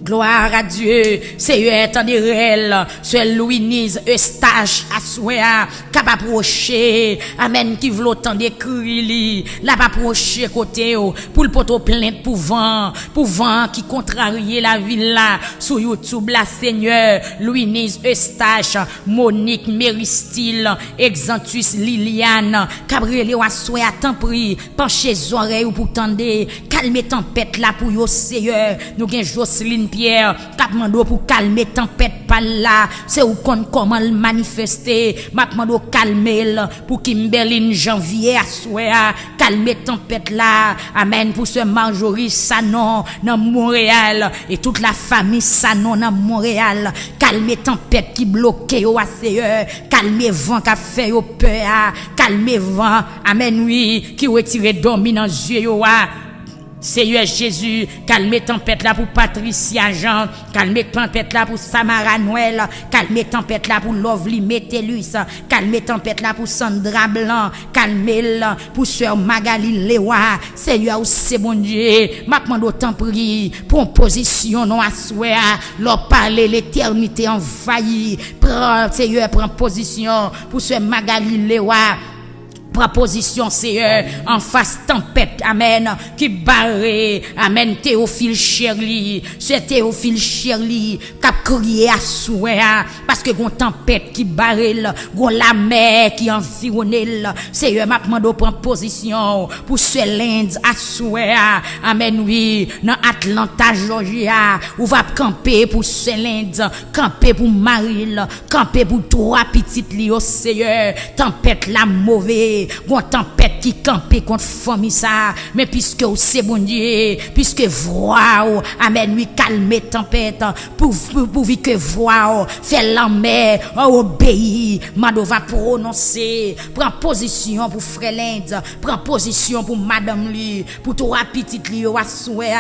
Gloire à Dieu, Seigneur, attendez réel, sur Louis-Nise, Eustache, Assoya, capable approcher, amen, qui veut autant d'écrire, là, pas approcher côté, pour le poteau plainte pour vent qui contrarie la ville là, sur YouTube, la Seigneur, Louis-Nise, Eustache, Monique, Méristyle, Exantus, Liliane, Cabrele, Assoya, tant pris, penchez les oreilles pour tendre, calmez tempête là pour yo, Seigneur, nous gagne Jocelyne Pierre, cap mando pour calmer tempête par là, c'est où qu'on comment le manifester, m'a mando calmer pour Kimberline Janvier Assoya, calmer tempête là, amen pour ce Marjorie Sanon dans Montréal et toute la famille Sanon dans Montréal, calmer tempête qui bloque au Seigneur, calmer vent qui fait au peur, calmer vent, amen oui, qui retire dormi dans yeux yo. Seigneur Jésus, calmez tempête là pour Patricia Jean, calmez tempête là pour Samara Noël, calmez tempête là pour Lovely Metellus, calmez tempête là pour Sandra Blanc, calmez pour Sœur Magali Lewa. Seigneur, c'est bon Dieu, m'a demandé autant prier pour position non à souhait, leur parler l'éternité envahie. Prends Seigneur, prends position pour Sœur Magali Lewa. Proposition Seigneur en face tempête amen qui barre amen Théophile Shirley c'est Théophile Shirley qui a crié à souhait parce que gon tempête qui barre gon la mer qui environne Seigneur m'a demandé prendre position pour ce l'Inde à souhait amen oui dans Atlanta Georgia où va camper pour ce l'Inde camper pour Maril camper pour trois petites li au Seigneur tempête la mauvaise gon tempête qui campe contre famille ça mais puisque c'est bon Dieu puisque voix amen oui calmer tempête pour que voix fait la mer obéir mado va prononcer prend position pour frère l'Inde prend position pour madame lui pour trois petites li au souhait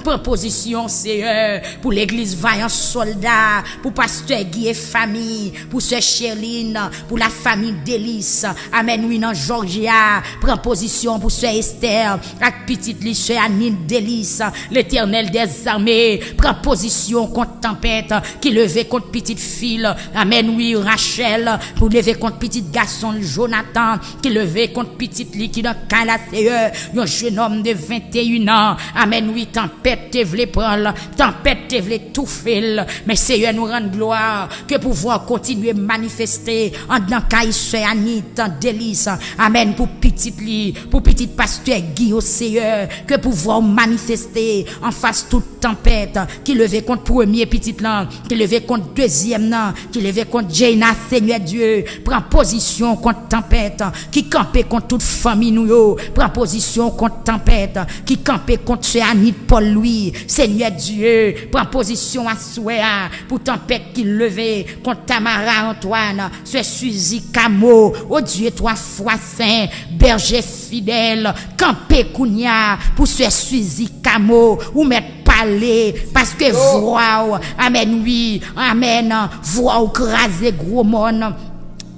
prend position Seigneur pour l'église vaillant soldat pour pasteur Guy et famille pour sœur Sherline pour la famille Délice amen oui dans Georgia, prend position pour sœur Esther, avec petite li sœur Anine Délice, l'Éternel des armées, prend position contre tempête, qui levait contre petite fille, amen oui Rachel, pour lever contre petit garçon Jonathan, qui levait contre petite li qui dans la Seigneur, un jeune homme de 21 ans, amen oui tempête te vle prendre, tempête te vle tout faire, mais Seigneur nous rend gloire, que pouvoir continuer manifester en dans caille sœur Anine Délice, amen pour petite li, pour petit pasteur Guy au Seigneur, que pouvoir manifester en face toute tempête, qui levait contre premier petit là, qui levait contre deuxième là, qui levait contre Jaina Seigneur Dieu, prend position contre tempête, qui campait contre toute famille nous yo, prend position contre tempête, qui campait contre ce Annie Paul Louis, Seigneur Dieu, prend position à souhait pour tempête qui levait contre Tamara Antoine, ce Suzy Camo, oh Dieu trois fois saint, berger fidèle, campé Kounia, pour ce Suzy Camo, ou mettre parler, parce que voix, amen oui, amen, voix ou craser gros monde.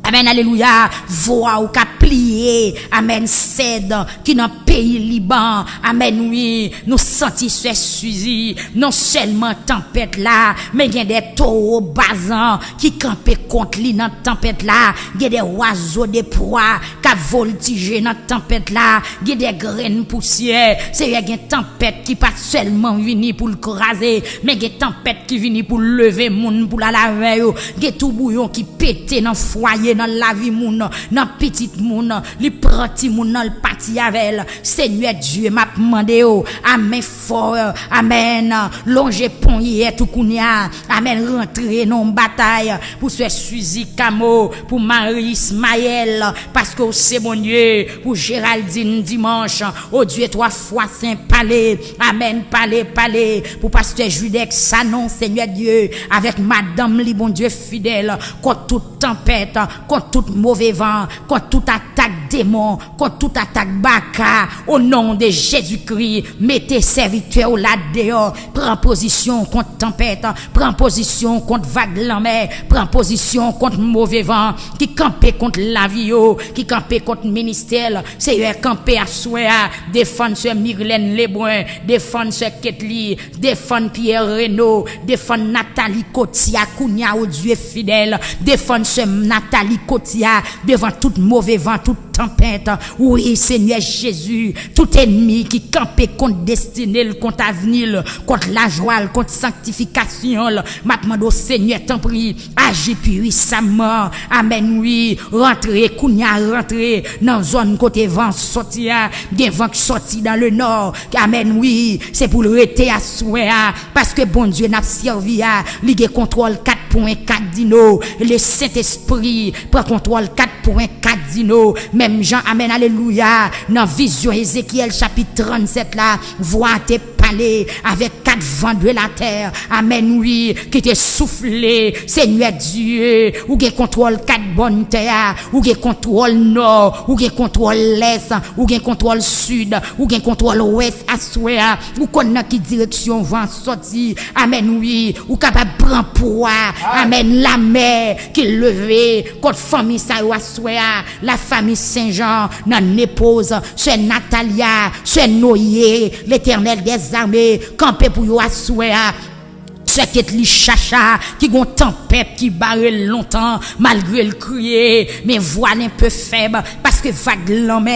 Amen, alléluia, voix ou ka plié, amen, cède, qui dans pays Liban, amen, oui, nous sentis ce Suzy, non seulement tempête là, mais il y a des taureaux basans, qui campent contre lui dans tempête là, il y a des oiseaux de proie, qui voltigent dans tempête là, il y a des graines poussière, c'est une tempête qui pas seulement vini pour le craser, mais il y a une tempête qui vini pour lever moun, pour la laver, il y a tout bouillon qui pète dans foyer, dans la vie moun, dans petite moun, li prati moun dans le parti avec Seigneur Dieu m'a demandé amen fort, amen, longer pont hier tout kounia, amen rentrer dans bataille pour ce Suzy Camo, pour Marie Ismaël, parce que c'est bon Dieu, pour Géraldine dimanche, oh Dieu trois fois saint palais, amen palais, pour pasteur Judex Sanon Seigneur Dieu, avec madame li bon Dieu fidèle, contre toute tempête, contre tout mauvais vent, contre toute attaque attaque démon, contre toute attaque baka, au nom de Jésus-Christ, mettez serviteurs là dehors, prends position contre tempête, prends position contre vague la mer, prends position contre mauvais vent, qui campait contre la vie, qui campait contre ministère, c'est camper à souhait, défendre ce Myrlène Lebrun, défendre ce Ketli, défendre Pierre Renaud, défendre Nathalie Kotia, Kounia au Dieu fidèle, défendre ce Nathalie Kotia, devant tout mauvais vent, toute tempête. Oui, Seigneur Jésus, tout ennemi qui campait contre destinée, contre avenir, contre la joie, contre sanctification, maintenant au Seigneur t'en prie, agis puissamment. Amen, oui, rentrez, Kounia, rentrez dans zone côté vent sorti, bien vent sorti dans le nord. Amen, oui, c'est pour le rester à souhait, parce que bon Dieu n'a servi à ligue contrôle 4.4 dino, le Saint-Esprit prend contrôle 4.4 dino, même Jean, amen, alléluia, dans vision Ézéchiel chapitre 37 là, vois tes palais avec 4 vents de la terre, amen, oui, qui te soufflé, Seigneur Dieu, ou qui contrôle 4 bonnes terres, ou qui contrôle nord, ou qui contrôle l'est, ou qui contrôle sud, ou qui contrôle ouest, à souhait, ou connaît qui direction vent sorti, amen, oui, ou capable prendre poids, amen, la mer qui levée, contre famille ça ou à souhait, la famille Saint-Jean, nan épouse, c'est Natalia, c'est Noé, l'Éternel des armées, campé pour yo à souhait, c'est que li chacha qui gon tempête qui barre longtemps malgré le crier mais voix un peu faible parce que vague l'homme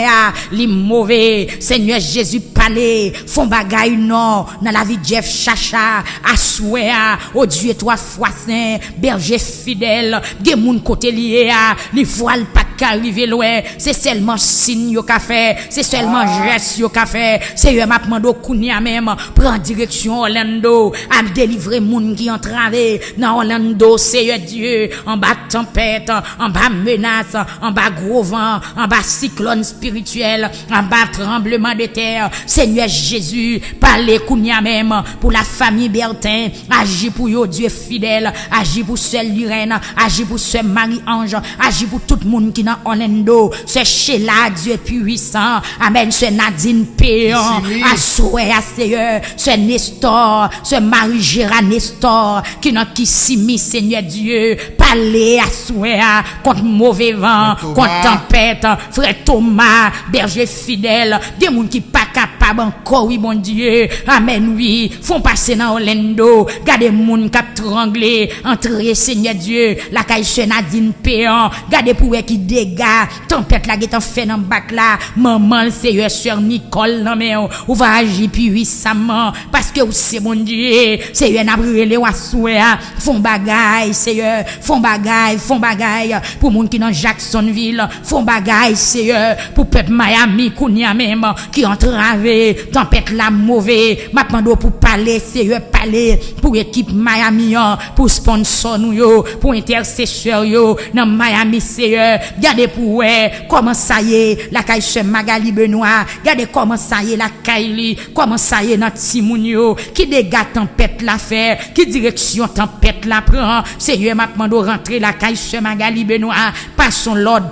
li mauvais Seigneur Jésus parler font bagaille non dans la vie de Jeff chacha à souhait au Dieu trois fois saint berger fidèle des moun côté lié li voile pas qu'arriver loin c'est seulement signe yo qu'a fait c'est seulement geste yo qu'a fait c'est yo m'a demandé kounia même prend direction Orlando à délivrer moun qui entravé dans Orlando, Seigneur Dieu, en bas tempête, en bas menace, en bas gros vent, en bas cyclone spirituel, en bas tremblement de terre. Seigneur Jésus, parlez kounia même pour la famille Bertin, agis pour yo Dieu fidèle, agis pour seul Lirène, agis pour ce Marie-Ange, agis pour tout le monde qui dans Orlando, c'est Sheila Dieu puissant, amen, c'est Nadine Péan, à souhait à Seigneur, c'est Nestor, c'est Marie-Gérard Nestor, qui n'a qui s'imi Seigneur Dieu, parler à souhait contre mauvais vent, contre tempête, frère Thomas, berger fidèle, des gens qui pas capable encore, oui mon Dieu, amen, oui, font passer dans Orlando, gardez moun cap tranglé, entrer Seigneur Dieu, la caille Nadine Péan, gardez pour qui dégâts, tempête la guette en fait dans bac là, maman le Seigneur sœur Nicole non mais ou va agir puissamment parce que c'est mon Dieu, Seigneur n'a brûlé ou souhait, font bagaille Seigneur, font bagaille pour moun qui dans Jacksonville, font bagaille Seigneur, pour peuple Miami kounia même qui entravé, tempête la mauvais, maintenant pour parler Seigneur, parler pour équipe Miami, pour sponsor nous yo, pour intercesseur yo dans Miami Seigneur, regardez pour comment ça y est la caille chez Magali Benoît, regardez comment ça y est la caille, comment ça y est notre Timounio qui dégâts tempête la faire, qui direction tempête la prend, Seigneur maintenant de rentrer la caille chez Magali Benoît, passons l'ordre,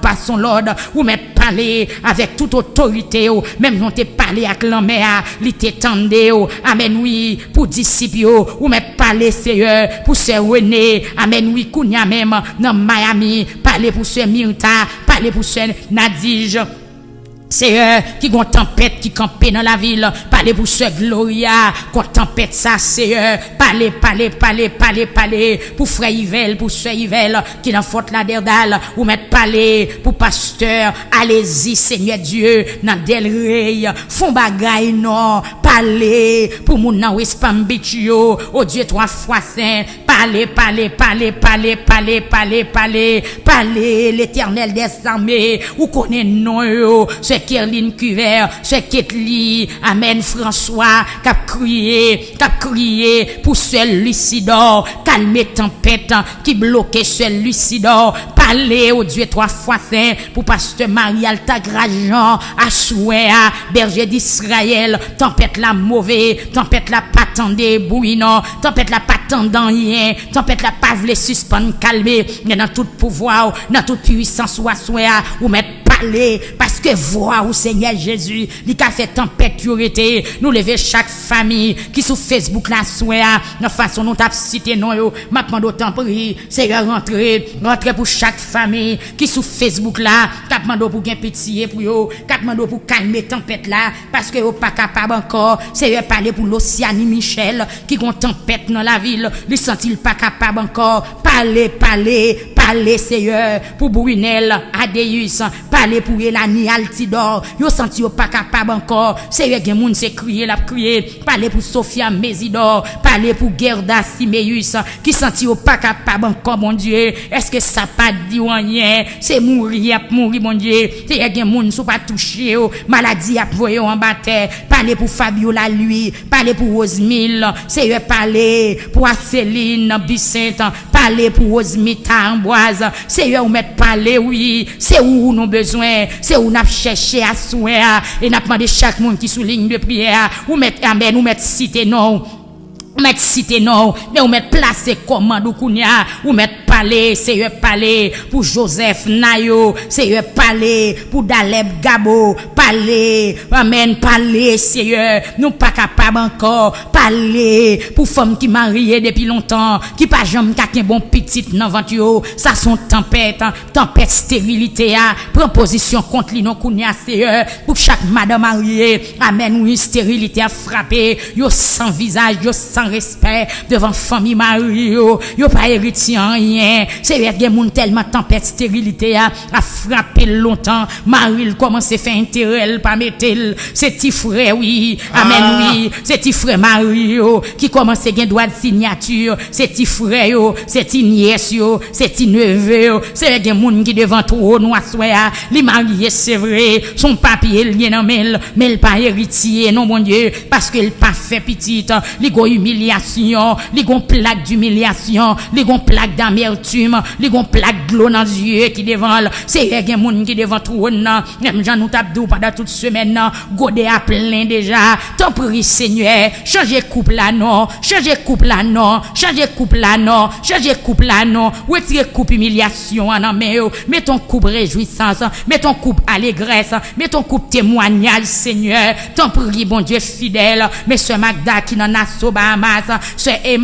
ou mettre parler avec toute autorité, même on te parler avec l'homme, li t'étendé, amen oui, pour disciples, ou mettre parler Seigneur, pour ce René, amen oui, kounya même, dans Miami, parler pour ce Myrta, parler pour ce Nadige, Seigneur, qui gon tempête qui campait dans la ville, parlez pour ce Gloria, qu'on tempête ça, Seigneur, parlez, pour frère Yvel, pour ce Yvel, qui dans faute la derdal, ou mettre parler, pour pasteur, allez-y, Seigneur Dieu, dans Del Rey, font bagaille non, parlez, pour mon nan West Palm Beach yo, oh Dieu trois fois saint, parlez, l'Éternel des armées, ou connaît non yo, c'est Kerline Cuvert, c'est Ketli, amen François, cap crié pour seul Lucidor, calmer tempête qui bloquait seul Lucidor, parler au Dieu trois fois saint pour pasteur Marie Alta Grajean, à souhait, berger d'Israël, tempête la mauvais, tempête la pas tendé bouillon, tempête la pas tendant rien, tempête la pas vle suspendre calmer, mais dans tout pouvoir, dans toute puissance ou à souhait, ou mettre parler parce que voix au Seigneur Jésus, il a fait tempête yorité, nous lever chaque famille qui sur Facebook la soya, de façon nous t'a cité non yo, maintenant d'autant prie, Seigneur rentrer pour chaque famille qui sur Facebook là, t'a demandé pour gain pitié pour yo, t'a demandé pour calmer tempête là parce que yo pas capable encore, Seigneur parler pour l'Océanie Michel qui gon tempête dans la ville, il senti pas capable encore, parler Seigneur pour Brunel Adeus, parler pour Elani Altidor, yo senti yo pas capable encore, Seigneur gen moun c'est crier la crier, parler pour Sophia Mesidor, parler pour Gerda Simeus qui senti yo pas capable encore mon Dieu, est-ce que ça pas dit rien, c'est mourir mon Dieu, Seigneur gen moun sou pas toucher maladie a voyer en bataille, parler pour Fabiola lui, parler pour Rosemille, Seigneur parler pour Céline Bicente, parler pour Rosemita Amboise, Seigneur ou mettre parler oui, c'est où nous besoin, c'est où n'a cherché à souhait et n'a demandé chaque monde qui souligne de prière ou mettre amen ou mettre cité non mettre cité non mais ou mettre placer commande ou kounya ou mettre parler Seigneur parler pour Joseph Nayo, Seigneur parler pour Daleb Gabo, parler amen parler Seigneur nous pas capable encore parler pour femme qui mariée depuis longtemps qui pas jamais qu'un bon petit dans ventre yo ça son tempête stérilité a prend position contre li non kounya Seigneur pour chaque madame mariée amen oui stérilité a frappé yo sans visage yo sans respect devant famille mariée yo pas héritier rien c'est gen moun tellement tempête stérilité a frappé longtemps Maril commence faire intérêt pas mettel c'est petit frère oui amen oui c'est petit frère Mario qui commence gen droit de signature c'est petit frère yo c'est petit nièce yo c'est petit neveu c'est gen moun qui devant trop nous assoya li marié c'est vrai son papier lien dans mais il pas héritier non mon Dieu parce qu'il pas fait petite li go humiliation li gon plaque d'humiliation li gon plaque d'amertume li gon plaque de l'eau dans yeux qui devant c'est gen moun qui devant trône même Jean nous tape pendant toute semaine godé à plein déjà t'en prie Seigneur changer couple là non retire coupe humiliation en main mets ton coupe réjouissance mets ton coupe allégresse mets ton coupe témoignage Seigneur t'en prie bon Dieu fidèle monsieur Magda qui n'en a Bahamas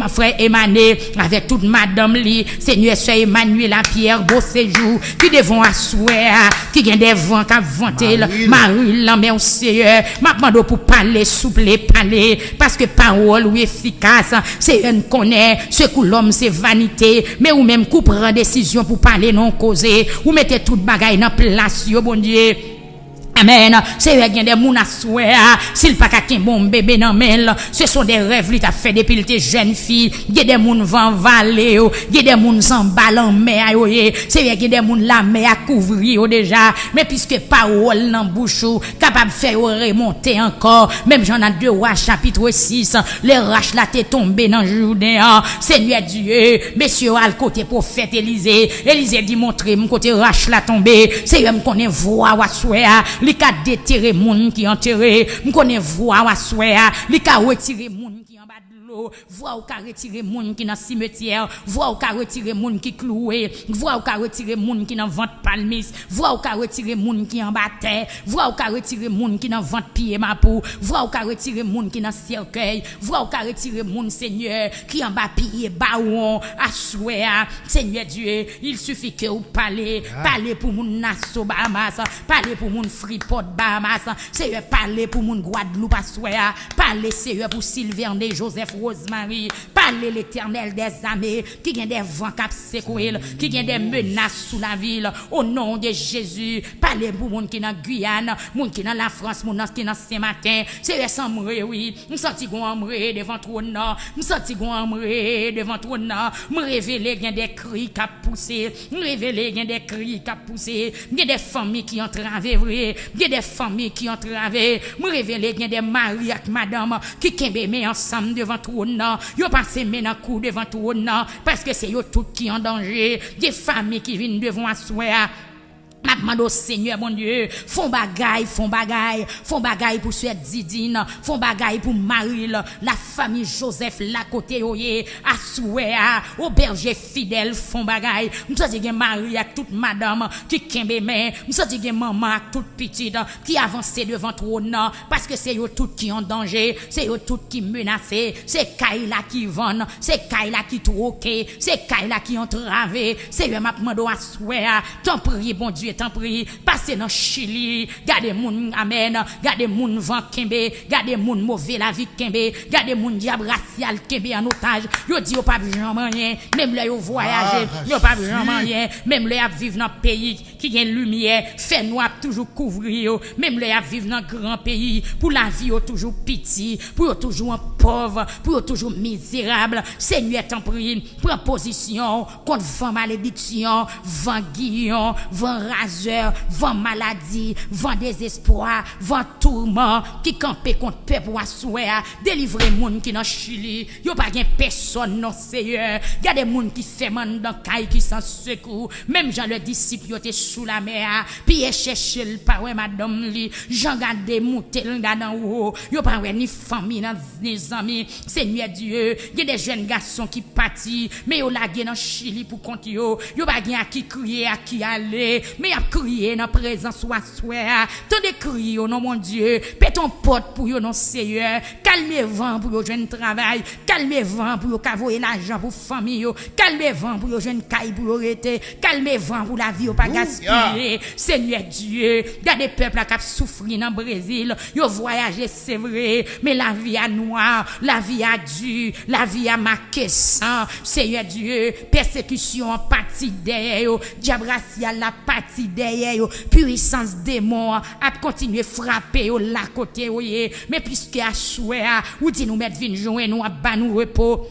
frère Emmanuel avec toute madame li Seigneur soeur Emmanuel la Pierre beau séjour qui devons assoir qui gagne des vents qui vanter Marie la mais Seigneur m'a demandé pour parler souple parler parce que parole ou efficace c'est un connaît ce que l'homme c'est vanité mais ou même coup prend décision pour parler non causer ou mettez toute bagaille dans place yo bon Dieu. Amen. C'est rien des moun à souhait. S'il pas qu'un bon bébé dans mel, ce sont des rêves li t'a fait depuis il était jeune fille. Il y a des moun vent valer, il y a des moun sans ballon mer c'est rien des moun la mer à couvrir déjà. Mais puisque parole dans bouche capable faire remonter encore. Même j'en ai 2 rois chapitre 6, les raches là t'est tombé dans Jourdain. Seigneur Dieu, messieurs al côté prophète Élisée dit montrer mon côté rache là tombé. C'est me connaît voix wa souhait. Li ka déterrer moun qui enterré m connaît voix wa souhait li ka retirer moun qui en bas de l'eau voix ou ka retirer moun qui dans cimetière voix ou ka retirer moun qui cloué voix ou ka retirer moun qui dans vente palmis voix ou ka retirer moun qui en bas terre voix ou ka retirer moun qui dans vente pied mapou voix ou ka retirer moun qui dans cercueil voix ou ka retirer moun Seigneur qui en bas pied baon à souhait Seigneur Dieu il suffit que vous parler pour moun Nassau Bahamas parler pour moun Freeport Bahamas Seigneur parler pour moun Guadeloupe Assoya parler Seigneur pour Sylvain de Joseph Rosemary parler l'Éternel des armées qui gagne des vents cap secouer qui gagne des menaces sous la ville au nom de Jésus parler pour moun qui dans Guyane moun qui dans la France moun qui dans Saint-Martin Seigneur sans mourir oui me senti gon mourir devant trône me senti gon mourir devant trône me révéler gagne des cris qui pousser me révéler gagne des cris qui pousser gagne des familles qui ont traversé vrai gagne des familles qui ont traversé me révéler gagne des maris avec madame qui kembe mais ensemble devant trône yo passé maintenant coup devant trône parce que c'est yo tout qui en danger des familles qui viennent devant assoir m'a demandé au Seigneur, mon Dieu, font bagaille pour Suède Didine, font bagaille pour Marie, la famille Joseph, la côté, oye, à souhait, au berger fidèle, font bagaille. M'sa dit que Marie avec toute madame, qui kembe men, m'sa dit que maman avec toute petite, qui avance devant trône, parce que c'est eux toutes qui ont danger, c'est eux toutes qui menacent, c'est Kaila qui vend, c'est Kaila qui troque, c'est Kaila qui ont travé, c'est eux m'a demandé à souhait, tant prie, bon Dieu, tant prie, passez dans Chili, gardez moun, amen, gardez moun vent kembe, gardez moun mauvais la vie kembe, gardez moun diable racial kembe en otage, yo dit yo pas jamais rien, même là yo voyager, yo pas jamais rien, même là yo vivre dans pays qui gagne lumière, fait noir toujours couvrir, même là yo vivre dans grand pays, pour la vie yo toujours petit, pour yo toujours pauvre, pour yo toujours misérable, Seigneur t'en prie, prends position contre vent malédiction, vent guillon, vent raseur, vent maladie, vent désespoir, vent tourment, qui campe contre peuple ou souhait, délivrer moun qui dans Chili, yo pas gen personne non Seigneur, y des moun qui fait man dans caille qui sans secours, même Jean le disciple yo te sous la mer, puis chercher le pas ouais madame li, Jean garder monter là dans haut, yo pas ouais ni famille ni amis, Seigneur Dieu, y des jeunes garçons qui parti, mais yo la gen dans Chili pour compte yo pas gen à qui crier à qui aller, mais y a crier dans présence ou assoir, tant de crier non mon Dieu, pète ton porte pour yo non Seigneur, calmez vent pour yo jeune travail, calmez vent pour yo cavoyer l'argent pour famille yo, calmez vent pour yo jeune caille pour yo rete, calmez vent pour la vie yo pas gaspiller, Seigneur Dieu, gardez peuple qui a souffrir dans Brésil, yo voyager c'est vrai, mais la vie a noir, la vie a dur, la vie a marqué sang, Seigneur Dieu, persécution en partie derrière yo, diable racial la partie derrière yo, puissance démon a continuer frapper yo la côté yo, mais puisque à souhait ou dit nous mettre vinn joindre nous à ban nous repos.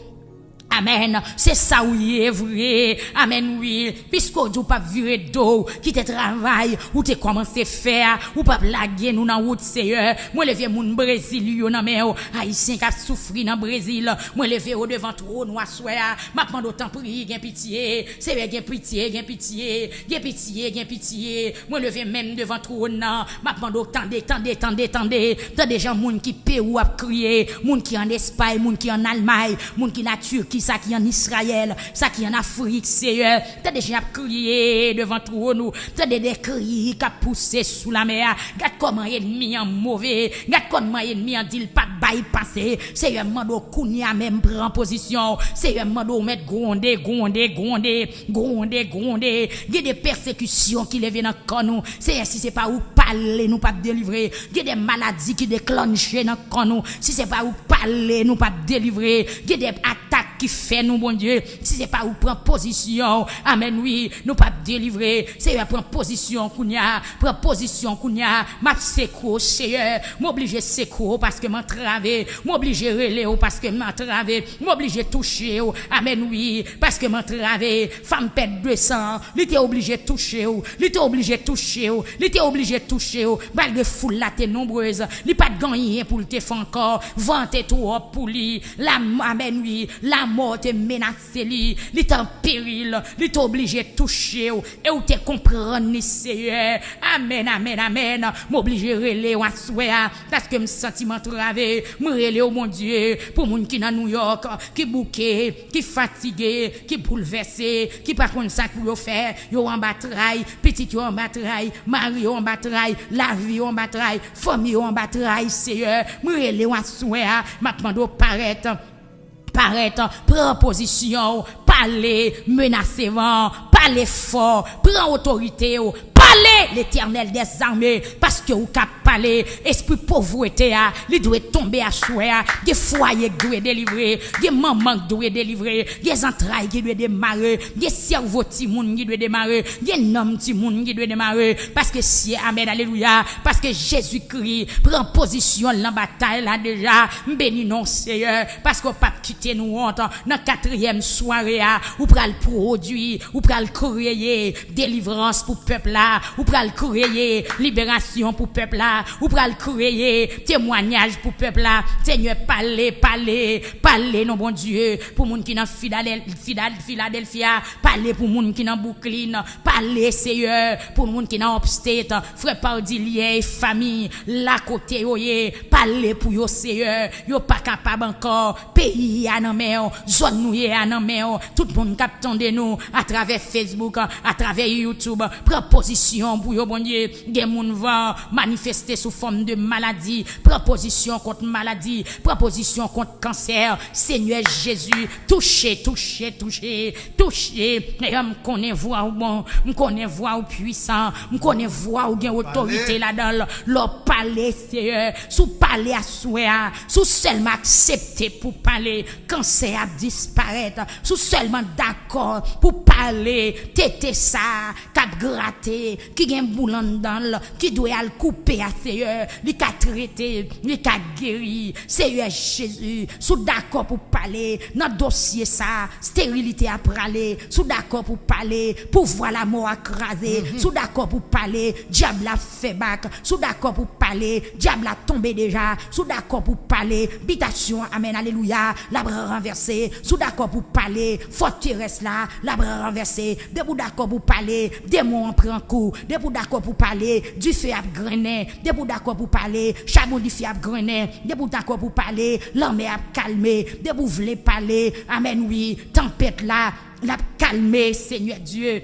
Amen. C'est ça oui est vrai. Amen oui. Puisque vous pas virer d'eau, qui te travail, ou te commencé faire, ou pas blaguer nous dans route Seigneur. Moi lever moun Brésil yo nan men haïtien qui a souffri dans Brésil. Moi lever au devant trop noir soir. M'a demande autant prier, gen pitié. Seigneur gen pitié, gen pitié, gen pitié, gen pitié. Moi lever même devant trop nan. M'a demande tendez. Tant des gens moun qui Pérou a crier, moun qui en Espagne, moun qui en Allemagne, moun qui la Turquie, ça qui en Israël, ça qui en Afrique, Seigneur. T'as déjà crié devant tout nous. T'as des cris qui a poussé sous la mer. Regarde comment ennemi en mauvais. Regarde comment ennemi en dit pas bypasser. Seigneur, mando kounia même prend position. Seigneur, mando mettre gronder. Il y a des persécutions qui viennent dans nous. Seigneur, si c'est pas où parler, nous pas délivrer. Il y a des maladies qui déclenchent dans nous. Si c'est pas où parler, nous pas délivrer. Il y a des attaques qui fait nous, bon Dieu, si c'est pas où prend position, amen, oui, nous pas délivrer, c'est prend position, kounya, m'a séco, Seigneur, m'oblige séco parce que m'entravé, m'oblige relé parce que m'entravé, m'oblige toucher, amen, oui, parce que m'entravé, femme pète 200, l'était obligé toucher, malgré foule la t'es nombreuse, li pas de gagner pour te faire encore, vanter trop pour lui, la, amen, oui, la mort te menace li est en péril, li est obligé de toucher et ou te comprendre ni Seigneur. Amen. M'oblige relé ou assoya parce que me sentiment travé, me relé au mon Dieu pour moun qui dans New York, qui bouqué, qui fatigué, qui bouleversé, qui pas connait ça pour faire, yo en bataille, petit yo en bataille, mari yo en bataille, la vie yo en bataille, famille yo en bataille, Seigneur. Me relé ou assoya, m'a demandé paraître, prends position, parler, menacer vent, parler fort, prends autorité, parler l'Éternel des armées, parce que ou cap parler, esprit pauvreté a, li doit tomber à souhait, des foyers qui doit délivrer, des mamans qui doit délivrer, des entrailles qui doit démarrer, des cerveaux ti moun qui doit démarrer, des noms ti moun qui doit démarrer, parce que si amen alléluia, parce que Jésus-Christ prend position dans la bataille là déjà, béni non Seigneur, parce qu'on pas quitter nous honte dans 4e soirée ou pral produit, ou pral créer délivrance pour peuple là, ou pral créer libération pour peuple là, ou pral créer témoignage pour peuple là. Seigneur, parler non bon Dieu pour moun qui dans Philadelphia, parler pour moun qui dans Brooklyn, parler Seigneur pour moun qui dans Upstate, frère Pardilia famille là côté yoye, parler pour yo Seigneur, yo pas capable encore pays à nan main, zone nou à nan main, tout monde qui attendait nous à travers Facebook, à travers YouTube, proposition pour yo bon Dieu, gen moun va manifester sous forme de maladie, proposition contre maladie, proposition contre cancer. Seigneur Jésus, touchez, et me connaît voix ou bon, me connaît voix ou puissant, me connaît voix ou gen autorité là-dedans, leur parler Seigneur, sous parler à souhait, sous seulement accepter pour parler, cancer a disparaître, sous seulement d'accord pour parler, tété ça, cap gratter, qui gen boulan dans, qui doit le couper à Seigneur, li ka traiter, li ka guéri, Seigneur Jésus, sous d'accord pour parler, dans dossier ça, stérilité à praler, sous d'accord pour parler, pouvoir la mort écraser, sous d'accord pour parler, diable a fait bac, sous d'accord pour parler, diable a tombé déjà, sous d'accord pour parler, habitation, amen, alléluia, la bras renversé, sous d'accord pour parler, forteresse là, la bras renversé, debout d'accord pour parler, démon prend coup, debout d'accord pour parler, du feu à grener, debout d'accord pour parler, chabon du feu à grener, debout d'accord pour parler, l'armée a calmé, debout voulez parler, amen, oui, tempête là, la calmer, Seigneur Dieu.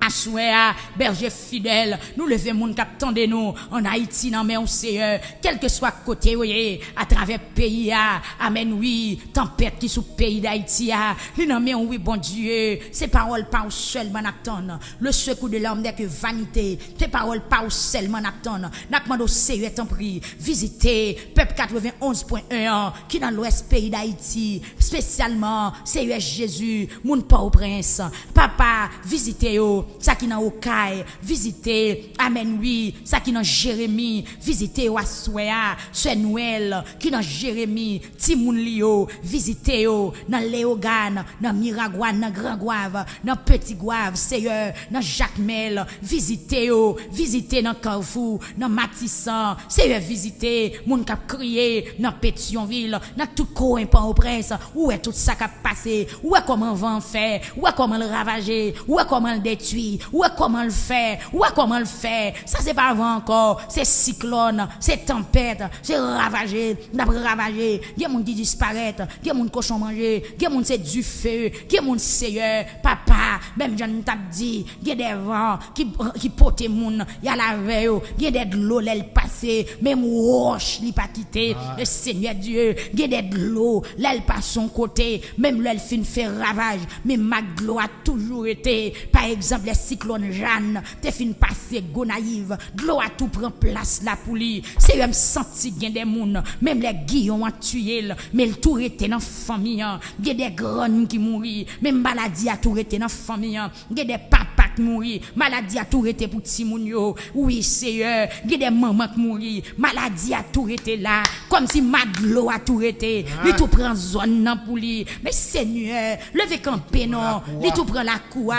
Assoua, berger fidèle, nous levons moun k'ap tande nous en Haïti nan men Seigneur, quel que soit côté oui, à travers pays amen oui, tempête qui sous pays d'Haïti li nan men oui bon Dieu, ces paroles pas seulement n'attendent, le secours de l'homme n'est que vanité, ces paroles pas seulement n'attendent, n'a demandé au Seigneur t'en prie, visiter peuple 91.1 qui dans l'ouest pays d'Haïti, spécialement Seigneur Jésus, moun Port-au-Prince, papa, visitez yo ça qui dans Okaï, visiter, amen oui, ça qui dans Jérémie, visiter Ouassoya, Sœur Noël, qui dans Jérémie, Timoun Lio, visiter yo, dans Léogane, dans Miragouane, dans Grand Gouave, dans Petit Gouave, Seigneur, dans Jacmel, visiter yo, visiter dans Carrefour, dans Matissan, Seigneur, visiter, moun k'ap crier, dans Pétionville, dans tout coin Port-au-Prince, où est tout ça qui a passé, où est comment vent fait, où est comment le ravager, où est comment le détruire, où est comment le faire, où est comment le faire, ça c'est pas avant encore, c'est cyclone, c'est tempête, c'est ravagé, d'après ravagé, y'a moun qui disparaît, y'a moun cochon manger, y'a moun c'est du feu, y'a moun Seigneur, papa, même j'en t'a dit, y'a des vents qui potent moun, y'a la veille, y'a des l'eau l'elle passé, même roche li pas quitté, le Seigneur Dieu, y'a des l'eau l'elle passe son côté, même l'elle fin fait ravage, mais ma gloire a toujours été, par exemple les cyclones Jeanne, te fin passé Gonaïve, l'eau a tout prend place là pour lui, c'est même senti gain des moun, même les guillons ont tué, mais le tout était dans famille, il y a des grands qui mourir, même maladie a tout été dans famille, il y a des papas qui mourir, maladie a tout été pour Timoun yo, oui Seigneur, il y a des mamans qui mourir, maladie a tout été là, comme si Maglo a tout été, il tout prend zone nan pour lui, mais Seigneur, levez campé non, il tout prend la coua,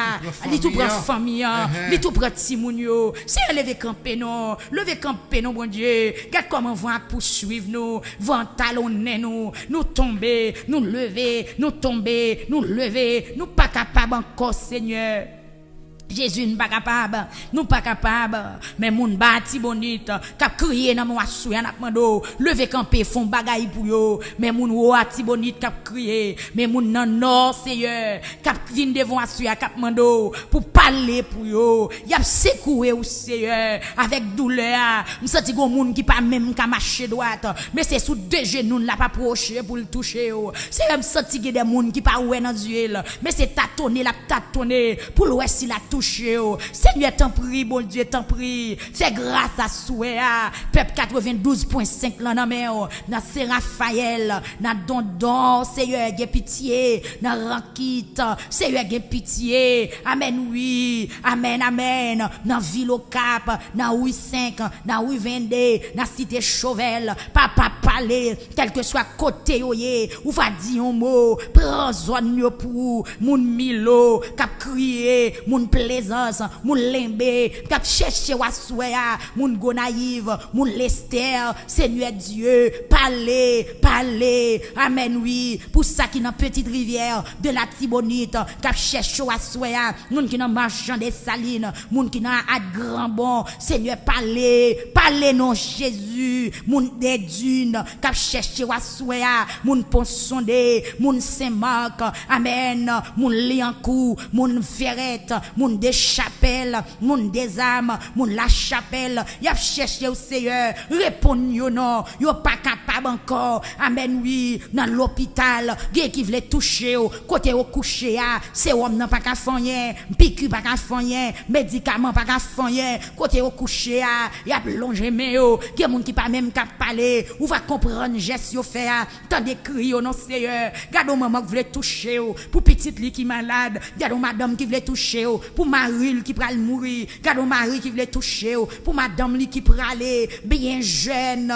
il tout prend famille, il tout prend Timoun yo, c'est lever campé non, bon Dieu, regarde comment vont poursuivre nous, vont talonner nous tomber, nous lever, nous tomber, nous lever, nous pas capables encore Seigneur. Jésus n'est pas capable, nous pas capable, mais moun bâti bonite, k'ap crier dans moi souya n'a mando, lever camper font bagaille pour yo, mais moun wati bonite k'ap crier, mais moun nan nord Seigneur, k'ap vinn devant souya k'ap mando pour parler pour yo, y a secoué ou Seigneur avec douleur, me senti gon moun qui pas même ka marcher droite, mais c'est sous deux genoux l'a pas approcher pour le toucher yo, c'est me senti que des moun qui pas ouais dans Dieu, mais c'est tâtonner pour l'ouest si la touché. Seigneur, t'en prie, bon Dieu, t'en prie. Fais grâce à Souéa. Peuple 92.5 là dans mer, dans Saint-Raphaël, dans Dondon, Seigneur, j'ai pitié. Dans Rankit, Seigneur, j'ai pitié. Amen, oui. Amen, amen. Dans Ville au Cap, dans Rue 5, dans Rue 22, dans Cité Chauvel. Papa parler, quel que soit côté, ou va dire un mot. Prends zone pour moun Milo, cap crier, moun plaisance, moun lembe, k'ap chercher wassoya, moun gonaïve, moun lester, Seigneur Dieu, parlez, amen oui, pour ça qui dans petite rivière de la Tibonite, k'ap chercher wassoya, moun qui dans marchand des salines, moun qui dans à grand bon, Seigneur parlez non Jésus, moun des dunes, k'ap chercher wassoya, moun Ponsonde, moun Saint-Marc, amen, moun Liancourt, moun Verrette, moun des Chapelles, moun des âmes, moun la Chapelle, y a cherché au Seigneur, répondre yo non, yo pas capable encore, amen oui, dans l'hôpital, gay qui voulait toucher au côté au coucher, c'est homme n'a pas qu'à faire, piqûre pas qu'à faire, médicament pas qu'à faire, côté au coucher, y a plongé mais yo, gay moun qui pas même qu'à parler, ou va comprendre geste yo fait, tant de cris non Seigneur, gardons maman qui voulait toucher pour petite li qui malade, gardons madame qui voulait toucher pour Marie qui pral mourir, gardons Marie qui voulait toucher pour madame li qui pralé bien jeune,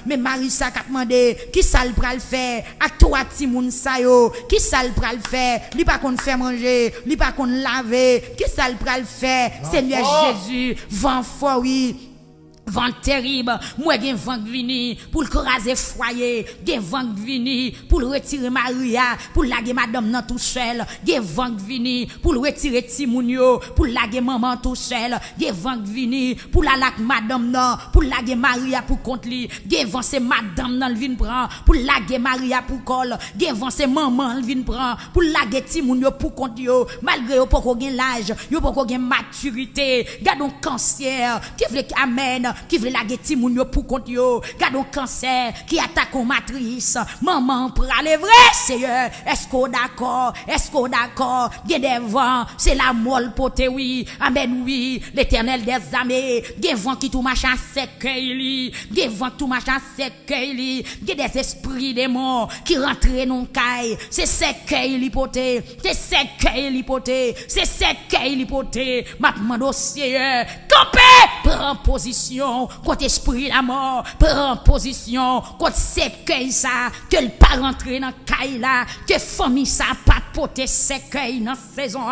mais Marie ça qu'a demandé qui ça le pral faire à toi ti moun sa yo, qui ça le pral faire, li pas qu'on faire manger, li pas qu'on laver, qui ça le pral faire, Seigneur Jésus, vent fort oui. Vent terrible, moi gen vent vini pour le craser foyer, gen vent vini pour le retirer Maria, pour laguer madame nan tout seul, gen vent vini pour le retirer Timoun yo, pour laguer maman tout seul, gen vent vini pour la lac madame nan, pour laguer Maria pour compte li, gen vent c'est madame nan vinn prend, pour laguer Maria pour col, gen vent c'est maman vinn prend, pour laguer Timoun yo pour compte yo, malgré yo poko gen l'âge, yo poko gen maturité, gardons cancer, qui veut amen qui veut la guetti moun yo pour compte yo, gardons cancer qui attaque aux matrices, maman pour aller vrai Seigneur, est-ce qu'on d'accord, gen des vents, c'est la molle pote oui, amen oui, l'Éternel des armées, gen vent qui tout machin sécueil, gen vent tout machin sécueil, gen des esprits démons qui rentrent non caille, c'est sécueil lipoté, m'a demandé Seigneur, camper, prends position contre esprit la mort, prends position contre sécueil ça, que le pas rentrer dans caille là, que famille ça pas porter sécueil dans saison,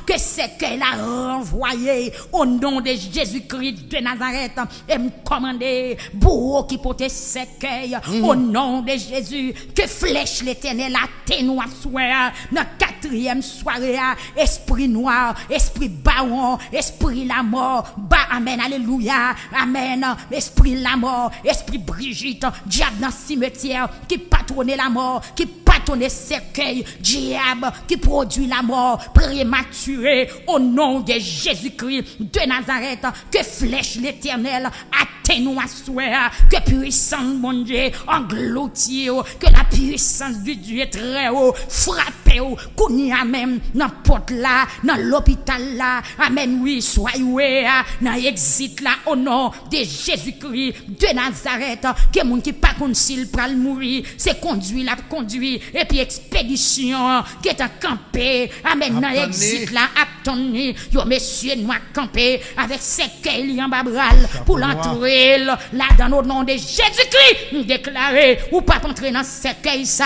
que sécueil la renvoyer au nom de Jésus-Christ de Nazareth, et me commander bourreau qui porter sécueil au nom de Jésus, que flèche l'Éternel atténue soir dans quatrième soirée, esprit noir, esprit baron, esprit la mort, amen, alléluia, amen, esprit la mort, esprit Brigitte, diable dans cimetière, qui patronne la mort, qui patronne cercueil, diable, qui produit la mort, prématuré, au nom de Jésus-Christ de Nazareth, que flèche l'Éternel, atténue à soir, que puissance, mon Dieu, engloutit, que la puissance du Dieu très haut, frappez, kounia même, dans porte là, dans l'hôpital là, amen, oui, soyez, dans exit là, au nom de Jésus-Christ de Nazareth, que moun qui pas kon s'il pral mourir, c'est conduit, et puis expédition, qui est à camper, amen, dans exit là, attendez, yo messieurs, nous camper, avec sécueil en babral, pour l'entrer là, dans le nom de Jésus-Christ, déclarer, ou pas entrer dans sécueil ça.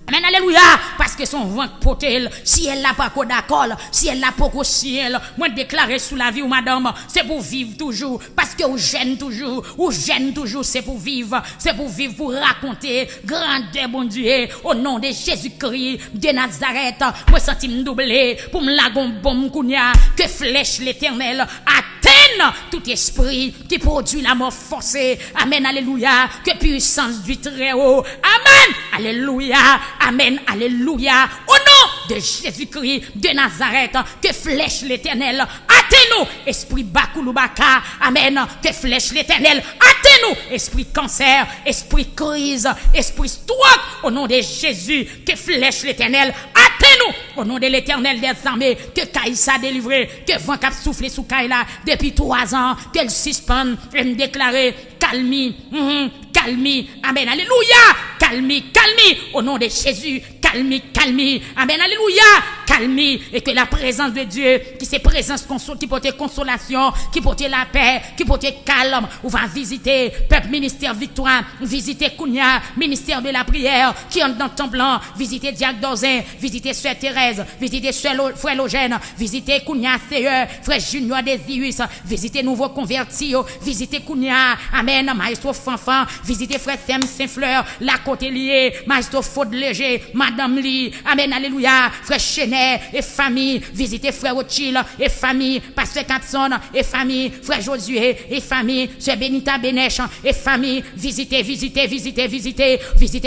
Amen, alléluia, parce que son ventre potel, si elle n'a pas qu'au d'accord, si elle n'a pas qu'au ciel, moi déclarer sous la vie ou madame, c'est pour vivre toujours, parce que ou gêne toujours, c'est pour vivre, pour raconter, grandeur bon Dieu, au nom de Jésus-Christ, de Nazareth, moi senti me doubler, pour me lagon bon kounia, que flèche l'Éternel, atteigne tout esprit qui produit la mort forcée, amen, alléluia, que puissance du très haut, amen, alléluia, amen, alléluia, au nom de Jésus-Christ de Nazareth, que flèche l'Éternel, atteigne-nous, esprit Bakouloubaka, amen, que flèche l'Éternel, atteigne-nous, esprit cancer, esprit crise, esprit stroke, au nom de Jésus, que flèche l'Éternel, atteigne-nous, au nom de l'Éternel des armées, que Kaïsa délivré, que vent cap soufflé sous Kaïla, depuis 3 ans, qu'elle suspende, et me déclarer, calmi, amen, alléluia, calmi, au nom de Jésus, calmi, amen, alléluia, accalmie et que la présence de Dieu, qui c'est présence qui porte consolation, qui porte la paix, qui porte calme, ou va visiter peuple ministère victoire, visiter Kounia, ministère de la prière, qui entre dans le temps blanc, visiter Diac Dozin, visiter Sœur Thérèse, visiter Frère Logène, visiter Kounia Seigneur, Frère Junior Désirus, visiter nouveau converti, visiter Kounia, amen, maestro Fanfan, visiter Frère Sem Saint-Fleur, la côté lié, maestro Faute Léger, Madame Lee, amen, alléluia, Frère Chenet et famille, visiter Frère Ochil et famille, Pasteur Capson et famille, Frère Josué et famille, Sœur Benita Benèche et famille, visiter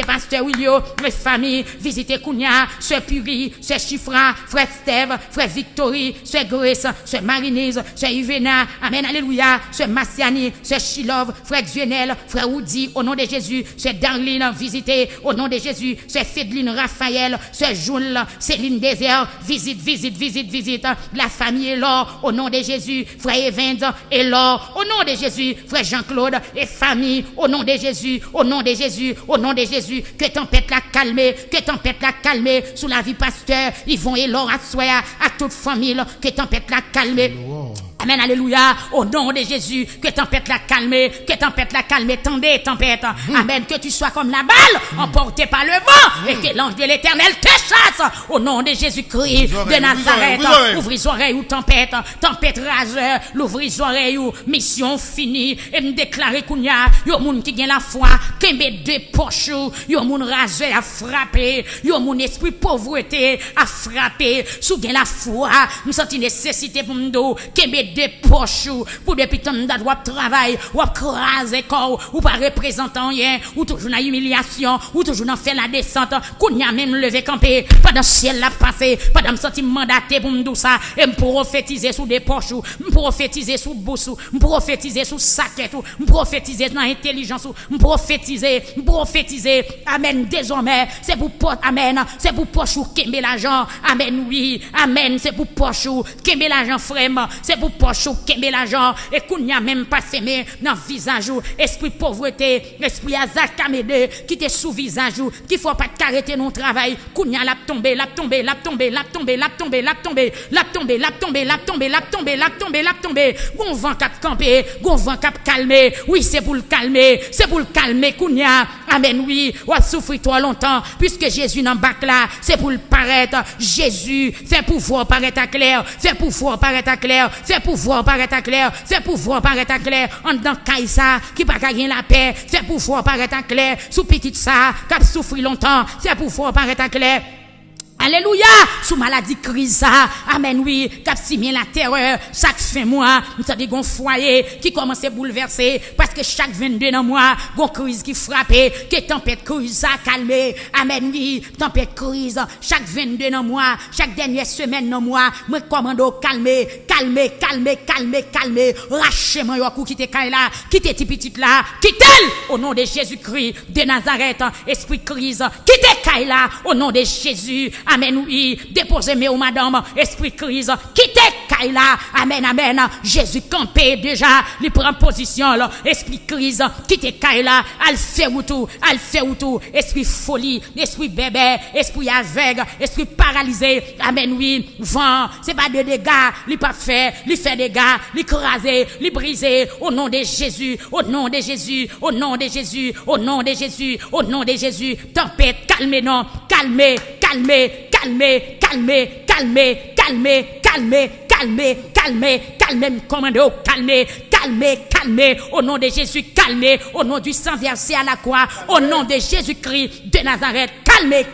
Pasteur Willio et famille, visiter Kounia, Sœur Puri, Sœur Chifra, Frère Steve, Frère Victory, Sœur Grace, Sœur Marinise, Sœur Yvena, amen, alléluia, Sœur Massiani, Sœur Chilov, Frère Duenel, Frère Woody, au nom de Jésus, Sœur Darlene, visiter, au nom de Jésus, Sœur Fédeline Raphaël, Sœur Joule, Céline Désert, visite, la famille est là, au nom de Jésus, Frère Evans est là, au nom de Jésus, Frère Jean-Claude et famille, au nom de Jésus, que tempête la calmer, sous la vie pasteur, ils vont et l'or à soi, à toute famille, que tempête la calmer. Amen, alléluia, au nom de Jésus, que tempête la calmer, tendez tempête, amen, que tu sois comme la balle, emporté par le vent, et que l'ange de l'Éternel te chasse, au nom de Jésus-Christ de Nazareth, ouvre les oreilles ou tempête raseur, l'ouvre les oreilles ou mission finie, et me déclarer qu'il y a, yon moun qui gagne la foi, qui met deux poches, yon moun raseur à frapper, yon moun esprit pauvreté à frapper, sous gagne la foi, nous senti nécessité pour m'do, qui met des poches pour depuis tant de droit travail ou craser corps ou pas représentant rien ou toujours dans humiliation ou toujours dans faire la descente qu'on y a même levé camper pendant ciel la passé pendant me sentir mandaté pour me dire ça et me prophétiser sous des poches me prophétiser sous bouche me prophétiser sous saquette me prophétiser dans intelligence me prophétiser amen désormais c'est pour porte amen c'est pour poche ou kembe l'argent amen oui amen c'est pour poche ou kembe l'argent frère c'est pour poche ou kembe l'argent et qu'on n'y a même pas semé dans visage ou esprit pauvreté esprit azakamede qui te sous visage ou qui faut pas t'arrêter non travail qu'on y a la tomber gon vent cap camper gon vent cap calmer oui c'est pour le calmer qu'on y a amen oui ou souffrir trop longtemps puisque Jésus n'en bac là c'est pour le paraître Jésus fait pouvoir paraître à clair fait pouvoir paraître à clair en dedans Kaïsa qui pas gagner la paix fait pouvoir paraître à clair sous petite ça qui souffrir longtemps fait pouvoir paraître à clair. Alléluia, sous maladie crise ça, amen oui, cap simien la terreur, chaque fin mois, nous avons gon foyer qui commence à bouleverser parce que chaque 22 dans mois, gon crise qui frappe, que tempête crise ça calmer, amen oui, tempête crise, chaque 22 dans mois, chaque dernière semaine dans mois, moi commando calmer, rachez-moi yo quitter Kaila, quitter petite là, quitter au nom de Jésus-Christ de Nazareth, esprit crise, quitter Kaila au nom de Jésus. Amen, oui, déposez-moi au madame, esprit crise, quittez Kaila, amen, Jésus campé déjà, il prend position, là, esprit crise, quittez Kaila, al fait tout, esprit folie, esprit bébé, esprit aveugle, esprit paralysé, amen, oui, vent, c'est pas de dégâts, il pas fait, il fait des dégâts, il crasé, il brisé, au nom de Jésus, tempête, calmez, non, calmez, commando, calmez, au nom de Jésus, calmez, au nom du sang versé à la croix, au nom de Jésus-Christ de Nazareth,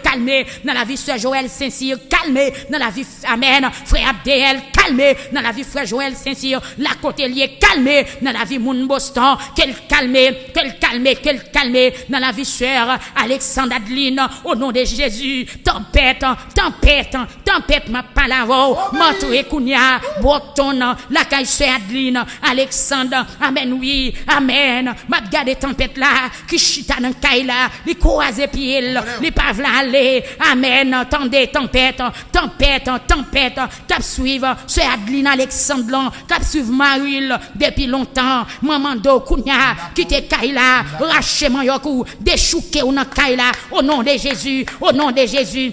calmez, dans la vie Sœur Joël Saint-Cyr, calmez, dans la vie, amen, Frère Abdel, calmez, dans la vie Frère Joël Saint-Cyr, la côté lié, calmez, dans la vie Moun Boston, qu'elle calme, dans la vie Sœur Alexandre Adeline, au nom de Jésus, tempête, ma palavo, Montre Kounia, Breton, la caille Sœur Adeline, Alexandre, amen, oui, amen, m'a gardé tempête là, qui chita dans caille là, li croise pied, li pavla aller, amen, tendez tempête, cap suivre, Sœur Adeline Alexandre, qui suivi Maril depuis longtemps. Maman Do Kounia, qui te Kaila, raché mon yokou, déchouqué ou nan Kaila, au nom de Jésus, au nom de Jésus.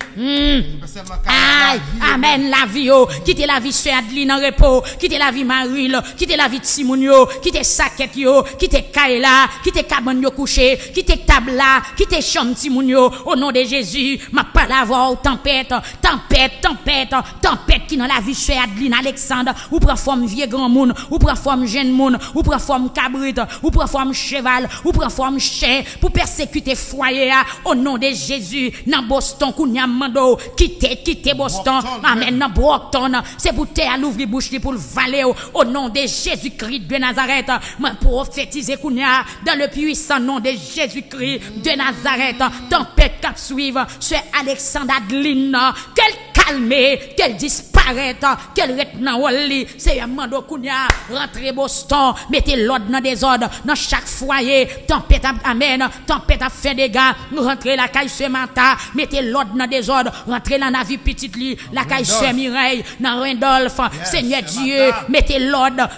Aïe, amen la vie, qui te la vie Sœur Adeline en repos, qui te la vie Maril, qui te la vie Timounio, qui te Saket yo, qui te Kaila, qui te Kabon yo couché, qui te Tabla, qui te Cham Timounio, au nom de Jésus, ma pas la voix tempête, tempête qui dans la vie Sœur Adeline Alexandre, ou prend forme vieux grand monde, ou prend forme jeune monde, ou prend forme cabrit, ou prend forme cheval, ou prend forme chien, pour persécuter foyer, au nom de Jésus, dans Boston, Kounia Mando, quitter Boston, amen, dans Brockton, c'est pour te à l'ouvrir bouche pour le valer, au nom de Jésus-Christ de Nazareth, moi prophétiser Kounia, dans le puissant nom de Jésus-Christ de Nazareth, tempête cap suivre, Sœur Alexandre Adeline, qu'elle calme, qu'elle disparaisse, qu'elle reste dans le lit, c'est un mando Kounia, rentrez Boston, mettez l'ordre dans des ordres, dans chaque foyer, tempête amen, tempête a fait des gars, rentrez la caille ce matin, mettez l'ordre dans des ordres, rentrez dans la vie petite lit, la caille ce Mireille, dans Randolph, Seigneur Dieu, mettez l'ordre,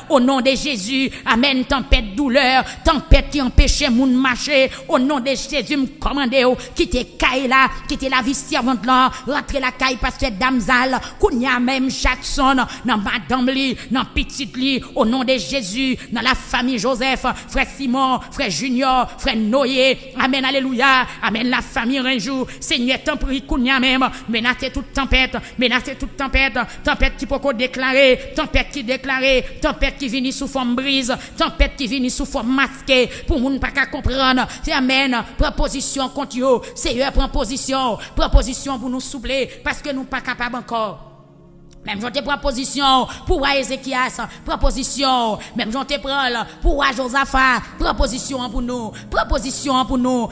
au nom de Jésus, amen, tempête douleur, tempête qui empêchait moun marcher, au nom de Jésus, me commandez, quittez caille là, quittez la vie servante là, rentrez la caille pasteur Damzal, Kounia même Jackson, dans Madame Li, dans Petite Li, au nom de Jésus, dans la famille Joseph, frère Simon, frère Junior, frère Noé, amen, alléluia, amen, la famille Rinjou, Seigneur, t'en prie, Kounia même, menacez toute tempête, tempête qui peut déclarer, tempête qui déclarer, tempête qui vient sous forme brise, tempête qui vient sous forme masquée, pour moun pas qu'à comprendre, c'est amen, proposition contre yo, Seigneur, proposition pour nous soupler, parce que nous pas capables encore. Même j'en te prends position pour Ézéchias, proposition. Même j'en te prends pour Josaphat, proposition pour nous.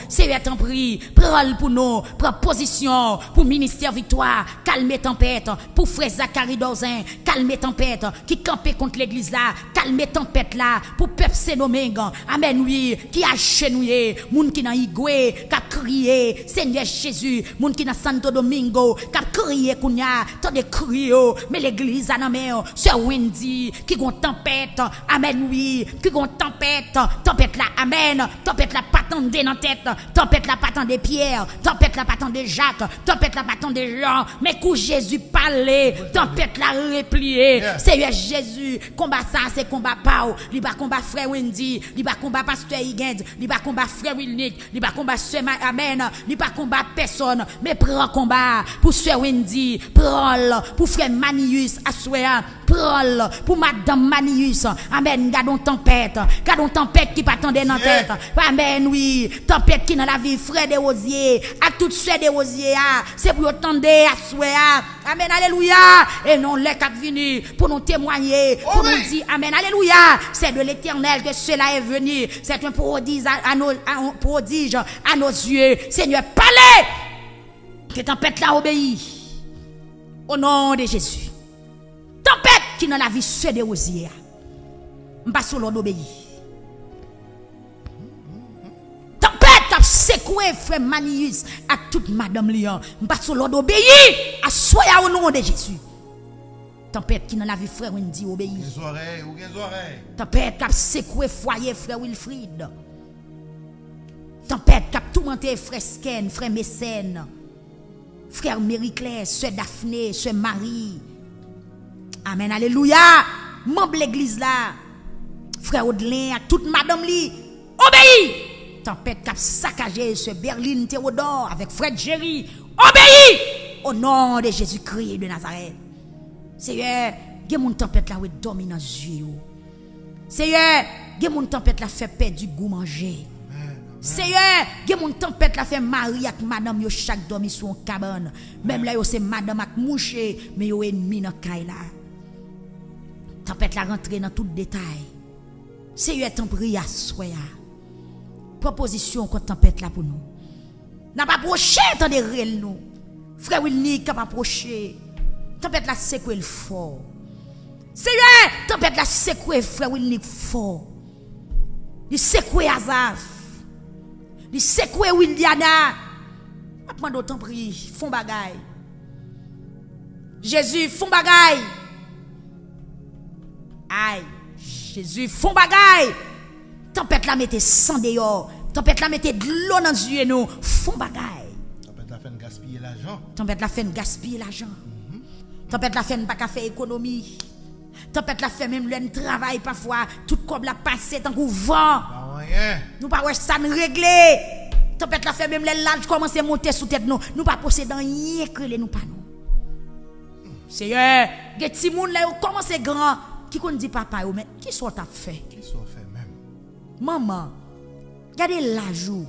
Seigneur t'en prie, prends pour nous, proposition pour ministère Victoire, calmer tempête, pour frère Zacharie Dorzin, calmer tempête, qui campait contre l'église là, calmer tempête là, pour peuple Saint-Domingue, amen oui, qui a chenouillé, moun qui dans Igwe, qui a crié, Seigneur Jésus, moun qui dans Santo Domingo, qui a crié kounya, tant de crier. Mais l'église a nommé Sœur Wendy qui gon tempête, amen oui, qui gon tempête là, amen, tempête là pas tant dans tête, tempête là pas tant de Pierre, tempête là pas tant de Jacques, tempête là pas tant de Jean, mais quand Jésus parlait, tempête là replié, Seigneur Jésus, combat ça c'est combat pas, il va combat frère Wendy, il va combat pasteur Higgins, il va combat frère Wilnick, il va combat Sœur amen, il va combat personne, mais prends combat pour Sœur Wendy, prends pour frère Manius, Assoya, prol, pour madame Manius, amen, gardons tempête qui pas tendre dans tête, amen, oui, tempête qui dans la vie, frère des rosiers, à toutes ceux des rosiers, c'est pour tendre, Assoya, amen, alléluia, et non les cap venus pour nous témoigner, pour nous dire, amen, alléluia, c'est de l'éternel que cela est venu, c'est un prodige à nos yeux, Seigneur, parlez, que tempête là obéit. Au nom de Jésus. Tempête qui dans la vie se de rosiers. M'pas sur l'ordre obéi. Tempête qui a secoué frère Manius à toute madame Lion. M'pas sur l'ordre obéi. À soya au nom de Jésus. Tempête qui dans la vie frère Wendy obéi. Tempête qui a secoué foyer frère Wilfried. Tempête qui a tourmenté frère Sken, frère Mécène. Frère Marie-Claire, Sœur Daphné, Sœur Marie. Amen, alléluia. Membre l'église là. Frère Audelin, à toute madame li. Obéis. Tempête qui a saccagé Sœur Berline Théodore avec frère Jerry. Obéis. Au nom de Jésus-Christ de Nazareth. Seigneur, que mon tempête là où dormi dans les yeux. Seigneur, que mon tempête là fait perdre du goût manger. Seigneur, que mon tempête la fait mari avec madame yo chaque dormi sur une cabane. Même là yo c'est madame avec mouché, mais yo ennemi dans caille là. Tempête la rentré dans tout détail. Seigneur t'en prie à soya. Proposition contre tempête là pour nous. N'a pas approché tant de réel nous. Frère Wilnick n'a pas approché. Tempête la secoué le fort. Seigneur, tempête la secoué frère Wilnick fort. Il secoué Azaf. Il secoué Wildiana. Maintenant d'autant prie, font bagaille. Jésus font bagaille. Aïe, Jésus font bagaille. Tempête la mette sang dehors. Tempête la mette de l'eau dans les yeux nous. Font bagaille. Tempête la fait gaspiller l'argent. Tempête la fait gaspiller l'argent. Tempête la fait pas faire économie. Tempête la fait même le travail parfois. Tout comme la passé tant qu'on vent. Nous pas ouais ça nous régler. Tempête la fait même les larges commencer à monter sous tête nous. Nous pas posséder rien que nous pas nous. Seigneur, les petits moun là commence grand qui qu'on dit papa mais qui soit t'a fait? Qui soit fait même? Maman, regardez la joue.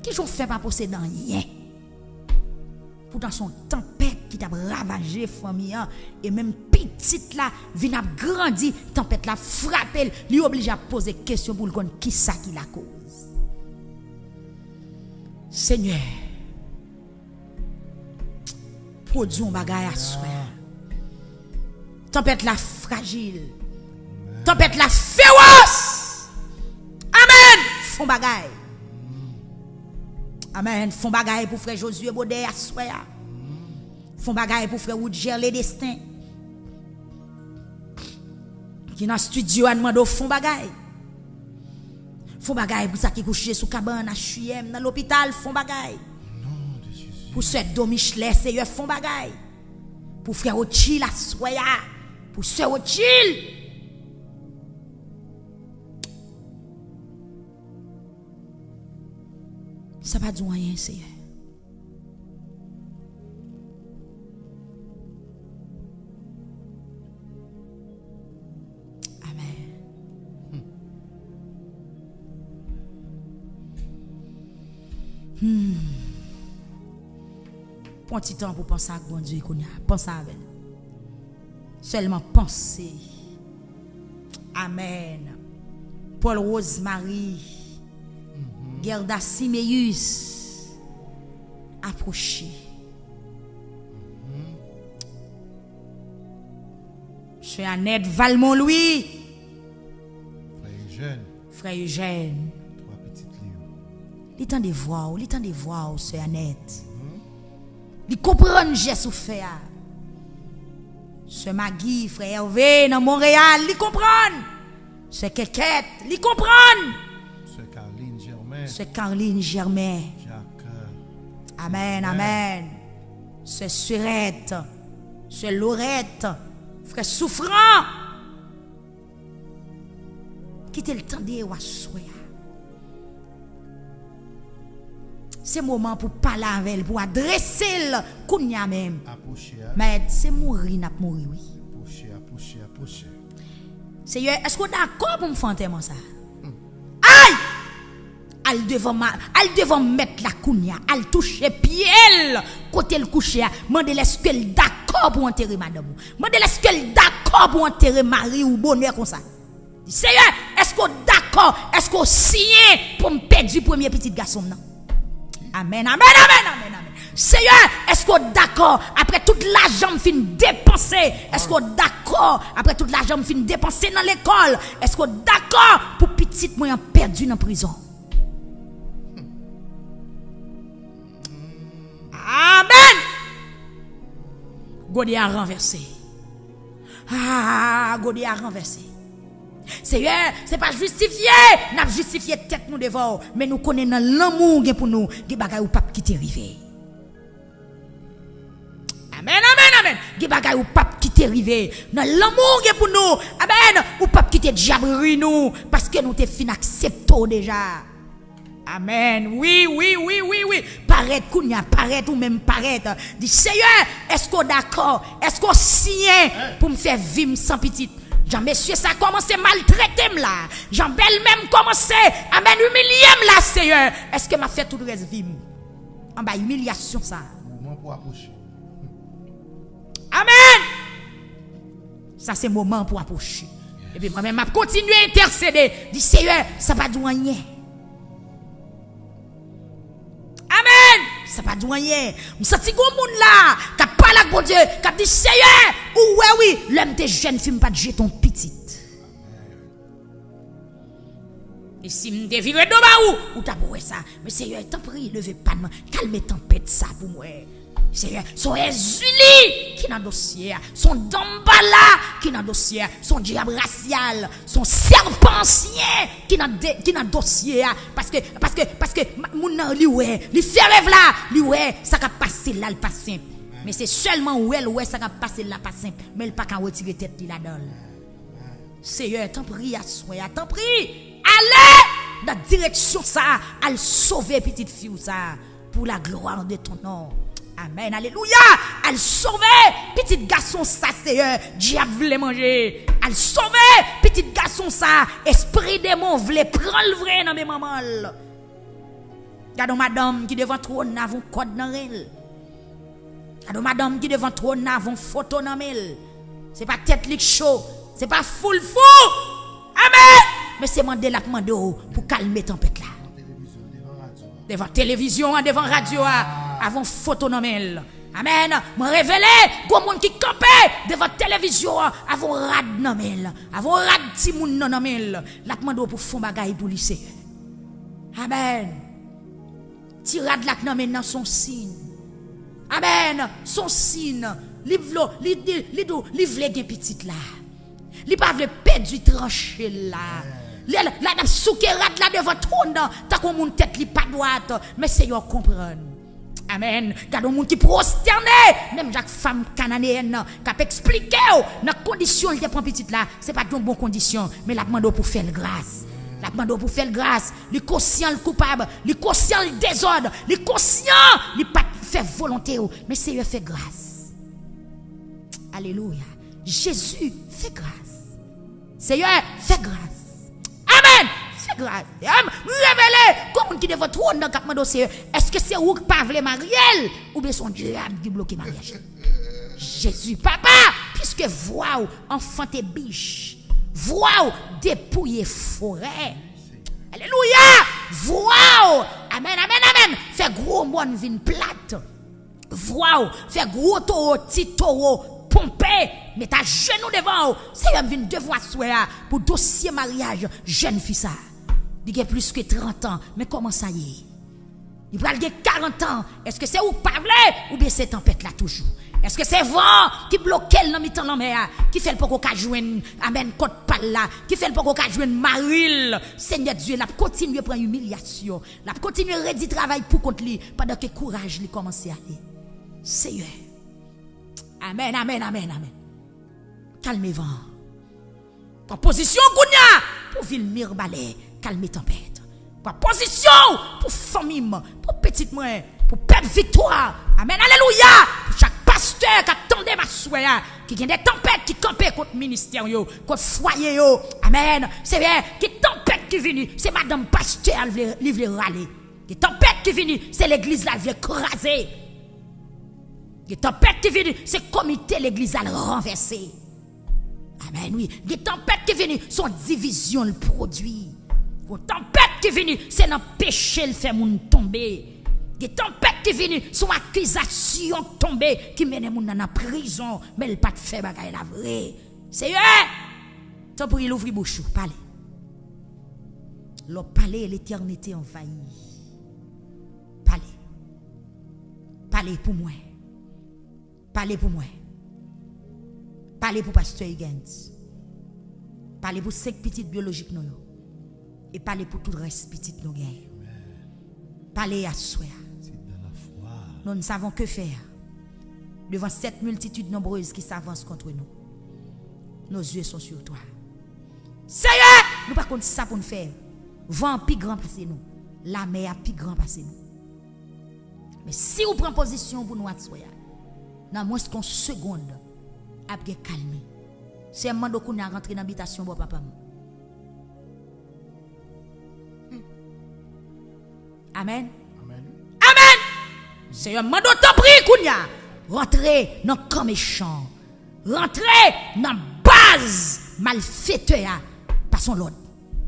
Qui j'ont fait pas posséder rien? Pourtant son tempête qui t'a ravagé famille et même petite là vient grandi, tempête la frappé, lui oblige à poser question pour le connaître qui ça qui la cause. Seigneur, produis un bagage à soi. Tempête la fragile. Tempête la féroce. Amen. Font bagaille. Amen. Font bagaille pour frère Josué Baudet à soi. Font bagaille pour frère Woodger les destins. Qui dans studio a demandé font bagaille. Font bagaille pour ça qui couché sous cabane à HUM dans l'hôpital font bagaille. Pour ce Domichelet Seigneur font bagaille. Pour frère Ochil à Soya, pour sœur Ochil. Ça va dire rien Seigneur. Prends un petit temps pour penser à bon Dieu. Pense à elle. Seulement penser. Amen. Paul Rosemary. Gerda Simeus. Approchez. Je suis Annette Valmont-Louis. Frère Eugène. Trois petites livres. Il temps de voir, sœur Annette. Il comprend j'ai souffert. Ce Magui, frère Hervé, dans Montréal, il comprend. Ce Kékette, il comprend. Ce Caroline Germain. Ce Caroline Germain. Jacques. Amen, amen. Ce Surette, ce Laurette, frère souffrant. Quittez le temps de Wassoya. C'est moment pour parler avec elle, pour adresser le kounya même. Mais c'est mourir, n'a pas mourir, oui. Approcher. Seigneur, est-ce que vous d'accord pour me faire tellement ça? Aïe! Elle devant mettre la kounya, elle touche pied, côté le coucher. Mande est-ce qu'elle d'accord pour enterrer madame? Mande est-ce qu'elle d'accord pour enterrer mari ou bonheur comme ça? Seigneur, est-ce que d'accord? Est-ce que signe pour me perdre du premier petit garçon? Non? Amen. Seigneur, est-ce que d'accord après tout l'argent fin dépenser? Est-ce que d'accord après tout l'argent fin dépenser dans l'école? Est-ce que d'accord pour petite moyen perdu dans prison? Amen. Godier a renversé. Godier a renversé. Seigneur, c'est pas justifié, n'a justifié tête nous devant, mais nous connaissons l'amour pour nous, des bagages ou pape qui t'est arrivé. Amen. Des bagages ou pape qui t'est arrivé, dans l'amour pour nous. Amen. Ou pape qui t'est diabri nous, parce que nous t'es fin accepté déjà. Amen. Oui. Paraît kounya, paraît ou même paraît. Dis Seigneur, est-ce qu'on d'accord? Est-ce qu'on signe pour me faire vivre sans petite? Jean monsieur ça commencé à maltraiter là. Jean belle même commencé à m'humilier là Seigneur. Est-ce que m'a fait tout le reste vivre? En bas humiliation ça. Moment pour approcher. Amen. Ça c'est moment pour approcher. Yes. Et puis moi même m'a continuer à intercéder. Dis Seigneur, ça pas de rien. Amen. Ça pas de rien. Me senti gon moun là, qui parle avec bon Dieu, qui dit Seigneur, oui, l'homme de jeune fille pas de jeter ton petite. Et si me te vivre d'en bas ou t'as beau ça, mais Seigneur, t'en prie, levez pas de main, calme tempête ça pour moi. Seigneur, son Ezuli qui dans dossier, son Dambala qui dans dossier, son diable racial, son serpent ancien qui dans dossier parce que mon nan li ouais, li fait rêve là, li ouais, ça va passer là le pas simple. Mais c'est seulement ouais ça va passer là pas simple, mais il pas qu'à retirer tête là-dedans. Seigneur, t'en prie à soin, t'en prie. Allez dans direction ça, à sauver petite fille ça pour la gloire de ton nom. Amen, alléluia. Elle sauver petit garçon ça Seigneur, diable voulait manger. Elle sauver petit garçon ça, esprit démon voulait prendre le vrai dans mes mamans. Gardons madame qui devant trône n'avons code dans elle. Gardons madame qui devant trône n'avons photo dans elle. C'est pas tête lik chaud, c'est pas full fou. Amen. Mais c'est mandé la demande pour calmer tempête là. Devant télévision, devant radio, avant photo nomel. Amen. Me révéler comme monde qui campait devant télévision, avant rad nomel, avant rad ti moun nomel. La demande pour fond bagay pour lycée. Amen. Ti rad la nomel dans son signe. Amen. Son signe. Li vle gen petite là. Li pa vle perdre tranché là. La soukerat là devant trône tant qu'on moun tête li pas droite mais c'est yo comprendre. Amen. Gardons moun qui prosterné même Jacques femme cananéenne qui a expliqué dans condition il prend petite là, c'est pas une bonne condition mais la demande pour faire grâce. La demande pour faire grâce, li conscient le coupable, li conscient le désordre, li conscient li pas faire volonté mais c'est yo fait grâce. Alléluia. Jésus fait grâce. Seigneur fait grâce. Amen. C'est grâce. Révélez comme qui devant trône dans le dossier. Est-ce que c'est vous qui parlez Marielle ou bien son diable qui bloque le mariage? Jésus, papa, puisque voix enfant tes biches, voix dépouiller forêt. Alléluia. Voix. Amen, amen, amen. Fait gros monde vin plate. Voix. Fait gros taureau, petit taureau. Pompé, mais ta genou devant, c'est un vin devoir soir pour dossier mariage, jeune fille ça. Il a plus que 30 ans, mais comment ça y est? Il va avoir 40 ans, est-ce que c'est ou pas vrai, ou bien c'est tempête là toujours? Est-ce que c'est vent qui bloque dans mi-temps la mer, qui fait le pas qu'on joindre, amen, côte pal là, qui fait le pas qu'on joindre Maril, Seigneur Dieu, la continue prendre humiliation, la continue redit travail pour contre lui, pendant que courage lui commence à aller. Seigneur. Amen, amen, amen, amen. Calmez-vous. Proposition Gounia pour Villemire Ballet, calmez tempête. Proposition pour famille, pour petite moins, pour peuple victoire. Amen, alléluia. Pour chaque pasteur qui attendait ma soeur, qui a des tempêtes qui campent contre le ministère, contre le foyer. Amen. C'est vrai, qui tempête qui vient, c'est madame pasteur qui veut râler. Qui tempête qui vient, c'est l'église là qui veut craser. Les tempêtes qui viennent, c'est comité l'église à renverser. Amen, oui. Les tempêtes qui viennent, sont division le produit. Les tempêtes qui viennent, c'est dans péché le fait moun tomber. Les tempêtes qui viennent, sont accusations tombées qui mènent moun dans la prison, mais le pas de fait bagay la vraie. Seigneur, tant pour il ouvrir bouche, parler. Le palais l'éternité envahie. Parler. Parler pour moi. Parlez pour moi. Parlez pour pasteur Higgins. Parlez pour 5 petites biologiques nous. Et parlez pour tout le reste petites nous. Parlez à soi. Nous ne savons que faire devant cette multitude nombreuse qui s'avance contre nous. Nos yeux sont sur toi. Seigneur, nous pas contre ça pour nous faire. Vent plus grand passer nous. La mer plus grand passer nous. Mais si vous prenez position pour nous à soi, dans moins qu'une seconde, après calmer. C'est un moment qu'on a rentré dans l'habitation de papa. Amen. Amen. Amen. C'est un moment de prie qu'on a rentré dans le camp méchant. Rentré dans la base malfaiteur par son l'autre.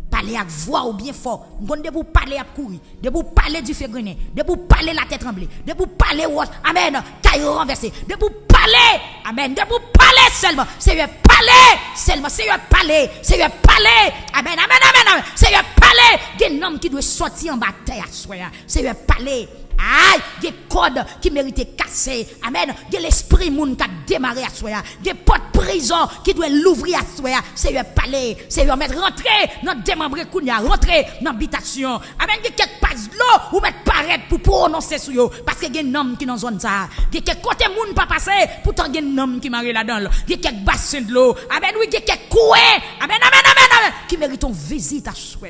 Parler avec voix ou bien fort. De vous parler à courir. De vous parler du février. De vous parler la tête tremblée. De vous parler. Amen. Caille renversé. De vous parler parler. Amen. De pour parler seulement. Seigneur, parler seulement. Seigneur, parler. Seigneur, parler. Amen, amen, amen, amen. Seigneur, parler. Il y a un homme qui doit sortir en bataille à soi. Seigneur, parler. Aïe, des codes qui méritent casser. Amen. De l'esprit moun qui a démarré à soi. Des portes prison qui doivent l'ouvrir à soi. Seigneur, parler. Seigneur, mettre rentrer dans démembré kounya, rentrer dans l'habitation. Amen. De quelques pas de l'eau ou mettre paraître pour prononcer sur eux. Parce qu'il y a un homme qui dans zone ça. De quelques côté moun pas passer. Pourtant, il y a un homme qui marre là-dedans. De quelques bassins de l'eau. Amen. Oui, de quelques couets. Amen, amen, amen, amen. Qui méritent une visite à soi.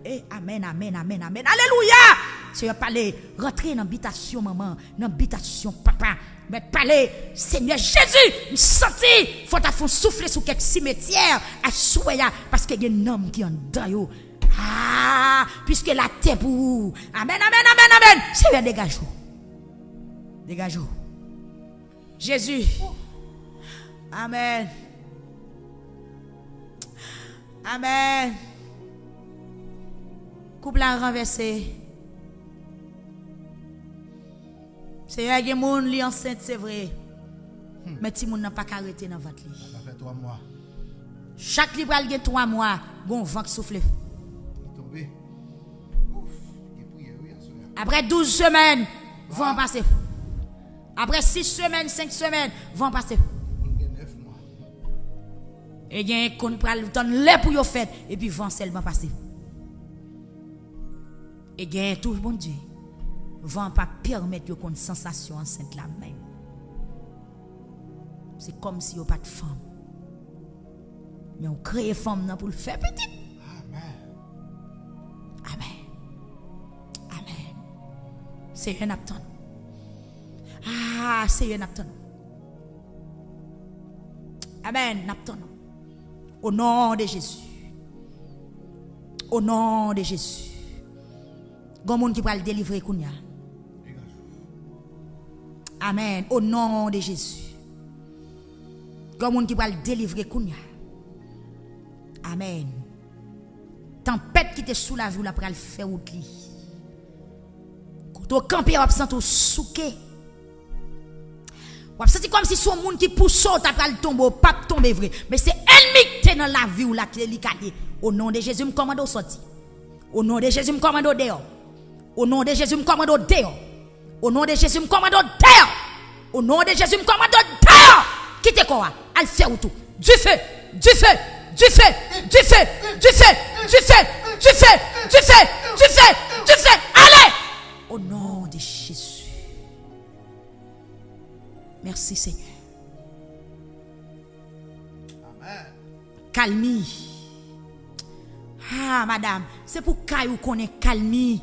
Eh, amen, amen, amen, amen. Alléluia. Seigneur, parler, rentrer dans l'habitation, maman, dans l'habitation, papa. Mais parler, Seigneur Jésus, me sentir, faut ta fond souffler sur quelques cimetières, à soya, parce qu'il y a un homme qui est en dedans. Ah, puisque la terre pour vous. Amen, amen, amen, amen. Seigneur, dégage-vous. Dégage-vous. Jésus. Amen. Amen. Couple a renversé. Seigneur, il y a des gens qui sont enceintes, c'est vrai. Mais si moun n'a pas arrêté dans votre lit. Ça fait 3 mois. Chaque livre a 3 mois, bon vent qui souffle. Tombé. Ouf, après 12 semaines, vont passer. Après 6 semaines, 5 semaines, vont passer. Et il y a un qu'on pral donne l'air pour yo fait et puis vent seulement passer. Et il y a tout bon Dieu. Vent pas permettre yo une sensation enceinte la même. C'est comme si yo pas de femme. Mais on crée femme pour le faire petit. Amen. Amen. Amen. C'est un apton. Ah, c'est un apton. Amen, apton. Au nom de Jésus. Au nom de Jésus. Gon moun qui va le délivrer kounya. Amen. Au nom de Jésus. Gon moun qui va le délivrer kounya. Amen. Tempête qui te sous la vie la pral faire route li. Quand on camper absent au souké. Ou c'est comme si son monde qui pousse ta pral tomber pas tomber vrai, mais c'est ennemi qui est dans la vie ou la qui li calé. Au nom de Jésus me commande au sorti. Au nom de Jésus me commande au dehors. Au nom de Jésus me commande au dehors. Au nom de Jésus me commande au dehors. Au nom de Jésus me commande au dehors. Quittez quoi? Al faire tout. Du feu, du feu, du feu, du feu, du feu, du feu, du feu, du feu, du feu, du feu. Allez! Au nom de Jésus. Merci Seigneur. Amen. Calmie. Ah madame, c'est pour Kayou qu'on est calmie.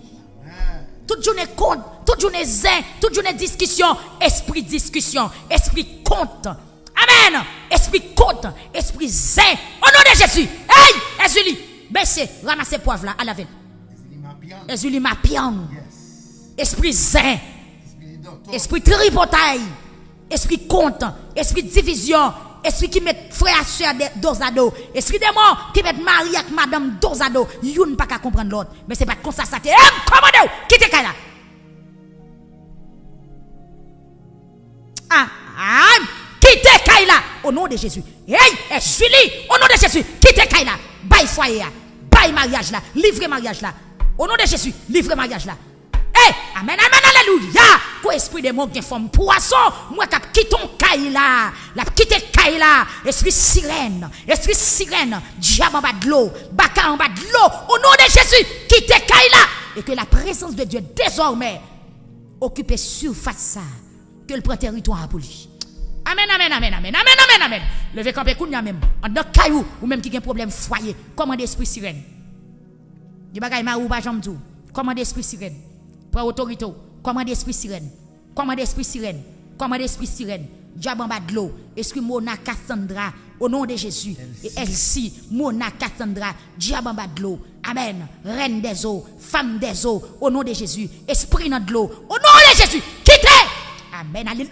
Toute journée compte, toute journée zin, toute journée discussion, esprit discussion, esprit compte. Amen. Esprit compte, esprit zin. Au nom de Jésus. Hey, Ezuli, baissez, ramassez poivre là, à la veille. Ezuli ma pian. Esprit zin. Esprit tripotaille. Esprit compte, esprit division. Esprit qui met frère et soeur dos à dos. Esprit de mort qui met mari avec madame dos à dos. Youn pas qu'à comprendre l'autre. Mais c'est pas comme ça, ça te commandez. Quittez Kaila. Quittez Kaila. Au nom de Jésus. Hey, suis-li. Au nom de Jésus. Quittez Kaila. Bye foyer. Bye mariage là. Livrez mariage là. Au nom de Jésus. Livrez mariage là. Hey, amen, amen, alléluia. Quoi esprit de mon qui forme poisson, moi qui quitte ton Kaila, la quitte Kaila, esprit sirène, diable en bas de l'eau, baka en bas de l'eau, au nom de Jésus, quitte Kaila, et que la présence de Dieu désormais occupe surface ça, que le prend territoire pour lui. Amen, amen, amen, amen, amen, amen, amen. Levez campé kounya même, en dans caillou, ou même qui a un problème foyer, commande esprit sirène. Di bagay ma ou ba jambe tout, commande esprit sirène. Prends autorité, commande esprit sirène, commande esprit sirène, commande esprit sirène, diable en bas de l'eau, esprit Mona Cassandra, au nom de Jésus, et Elsie, Mona Cassandra, diable en bas de l'eau, amen, reine des eaux, femme des eaux, au nom de Jésus, esprit dans de l'eau, au nom de Jésus, quittez, amen, alléluia,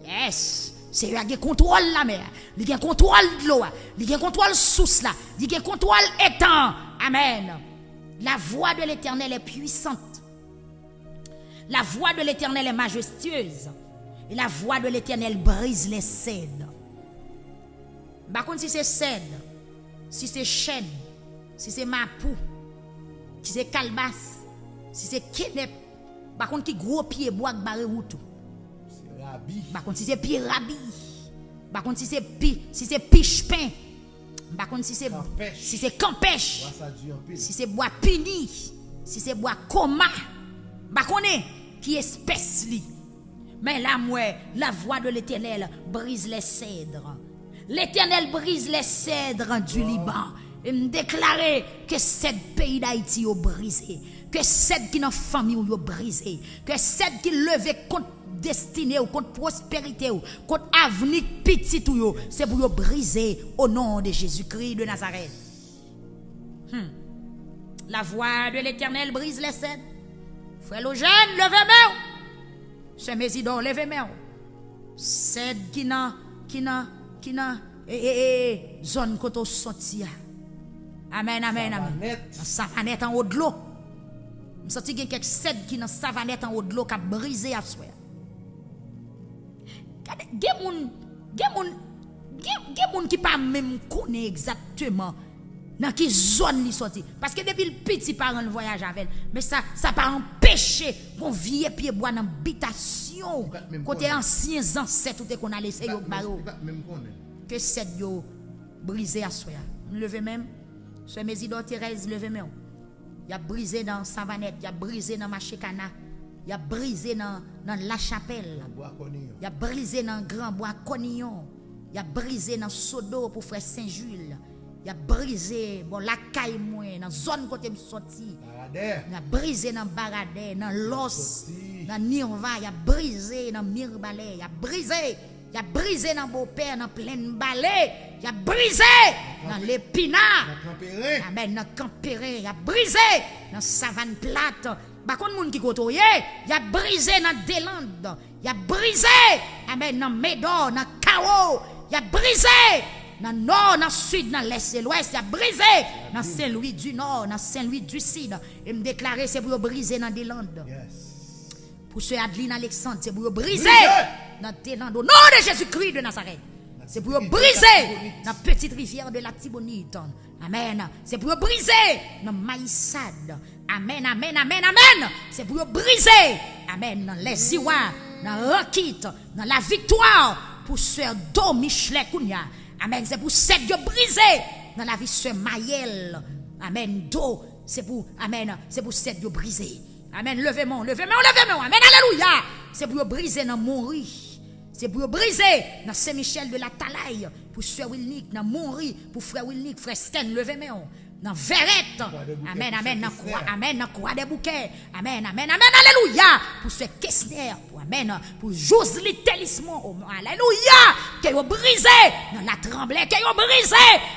Yes. Seigneur a contrôle la mer. Il a contrôle de l'eau. Il a contrôle source là. Il a contrôle étang. Amen. La voix de l'Éternel est puissante. La voix de l'Éternel est majestueuse. Et la voix de l'Éternel brise les cèdres. Par contre, si c'est cèdre, si c'est chêne, si c'est mapou, si c'est calebasse, si c'est kenep, par contre, qui gros pied bois barre route. C'est rabi. Par contre, si c'est pied rabi. Par contre, si c'est piche pain. Par contre, si c'est campèche. Si c'est bois pini. Si c'est bois coma. Par contre, qui espèce li. Mais là, moi, la voix de l'Éternel brise les cèdres. L'Éternel brise les cèdres du Liban. Et me déclarer que cette pays d'Haïti est brisé. Que cette qui dans famille est brisé. Que cette qui levait contre destinée ou contre prospérité ou contre avenir petit ou c'est pour briser au nom de Jésus-Christ de Nazareth. La voix de l'Éternel brise les cèdres. Frère le jeune, levez-moi. C'est mes idoles, levez-moi. Cèdre qui n'a zone côté sorti. Amen, amen, amen. Savannette en haut de l'eau. Je sens qu'il y a quelques cèdres qui dans savannette en haut de l'eau qui a brisé à soi. Gen qui pas même connaît exactement dans quelle zone li sorti parce que depuis le petit parent le voyage avec mais ça pas empêcher mon vieux pied bois dans habitation côté anciens ancêtres tout qu'on a laissé yo baro que cette yo brisé à soi lever même sur mes idoles Thérèse lever même il a brisé dans Savannette il a brisé dans Machekana il a brisé dans La Chapelle. Il a brisé dans Grand Bois Conillon. Il a brisé dans Sodo pour frère Saint-Jules. Il a brisé bon la caille moi dans zone côté me sorti. Il a brisé dans Baradère, dans Los, dans Nirva, il a brisé dans Mirbalais, il a brisé dans Beaupère, dans Pleine Balai, il a brisé dans l'Épinard. Amen, dans Campéré, il a brisé dans Savane Plate. Par contre, moun qui kotoye, y a brisé dans Deslandes, y a brisé, amen, dans Médor, dans Kao, y a brisé dans nord, dans sud, dans l'est et l'ouest, y a brisé dans Saint-Louis du Nord, dans Saint-Louis du Sud. Et me déclarer c'est pour briser dans Deslandes. Pour ceux Adeline Alexandre, c'est pour briser dans Deslandes au nom de Jésus-Christ de Nazareth. C'est pour briser dans petite rivière de la Tibonite. Amen. C'est pour briser dans Maïsade. Amen, amen, amen, amen. C'est pour briser. Amen. Dans les Iwa, dans Rakit, dans la victoire. Pour sœur Do Michelet Kounia. Amen. C'est pour cette de briser. Dans la vie sœur Mayel. Amen. Do. C'est pour, amen. C'est pour cette de briser. Amen. Levez-moi, levez-moi, levez-moi. Amen. Alléluia. C'est pour briser dans Monri. C'est pour briser dans Saint-Michel de la Talaye. Pour sœur Wilnick, dans Monri. Pour frère Wilnick, frère Sten, levez-moi. Dans Verrette, amen, amen, dans croix, amen, dans croix des bouquets, amen, amen, amen, alléluia, pour ce Kessner, amen, pour Josely Télismon, alléluia, qui ont brisé dans la tremblée, qui ont brisé,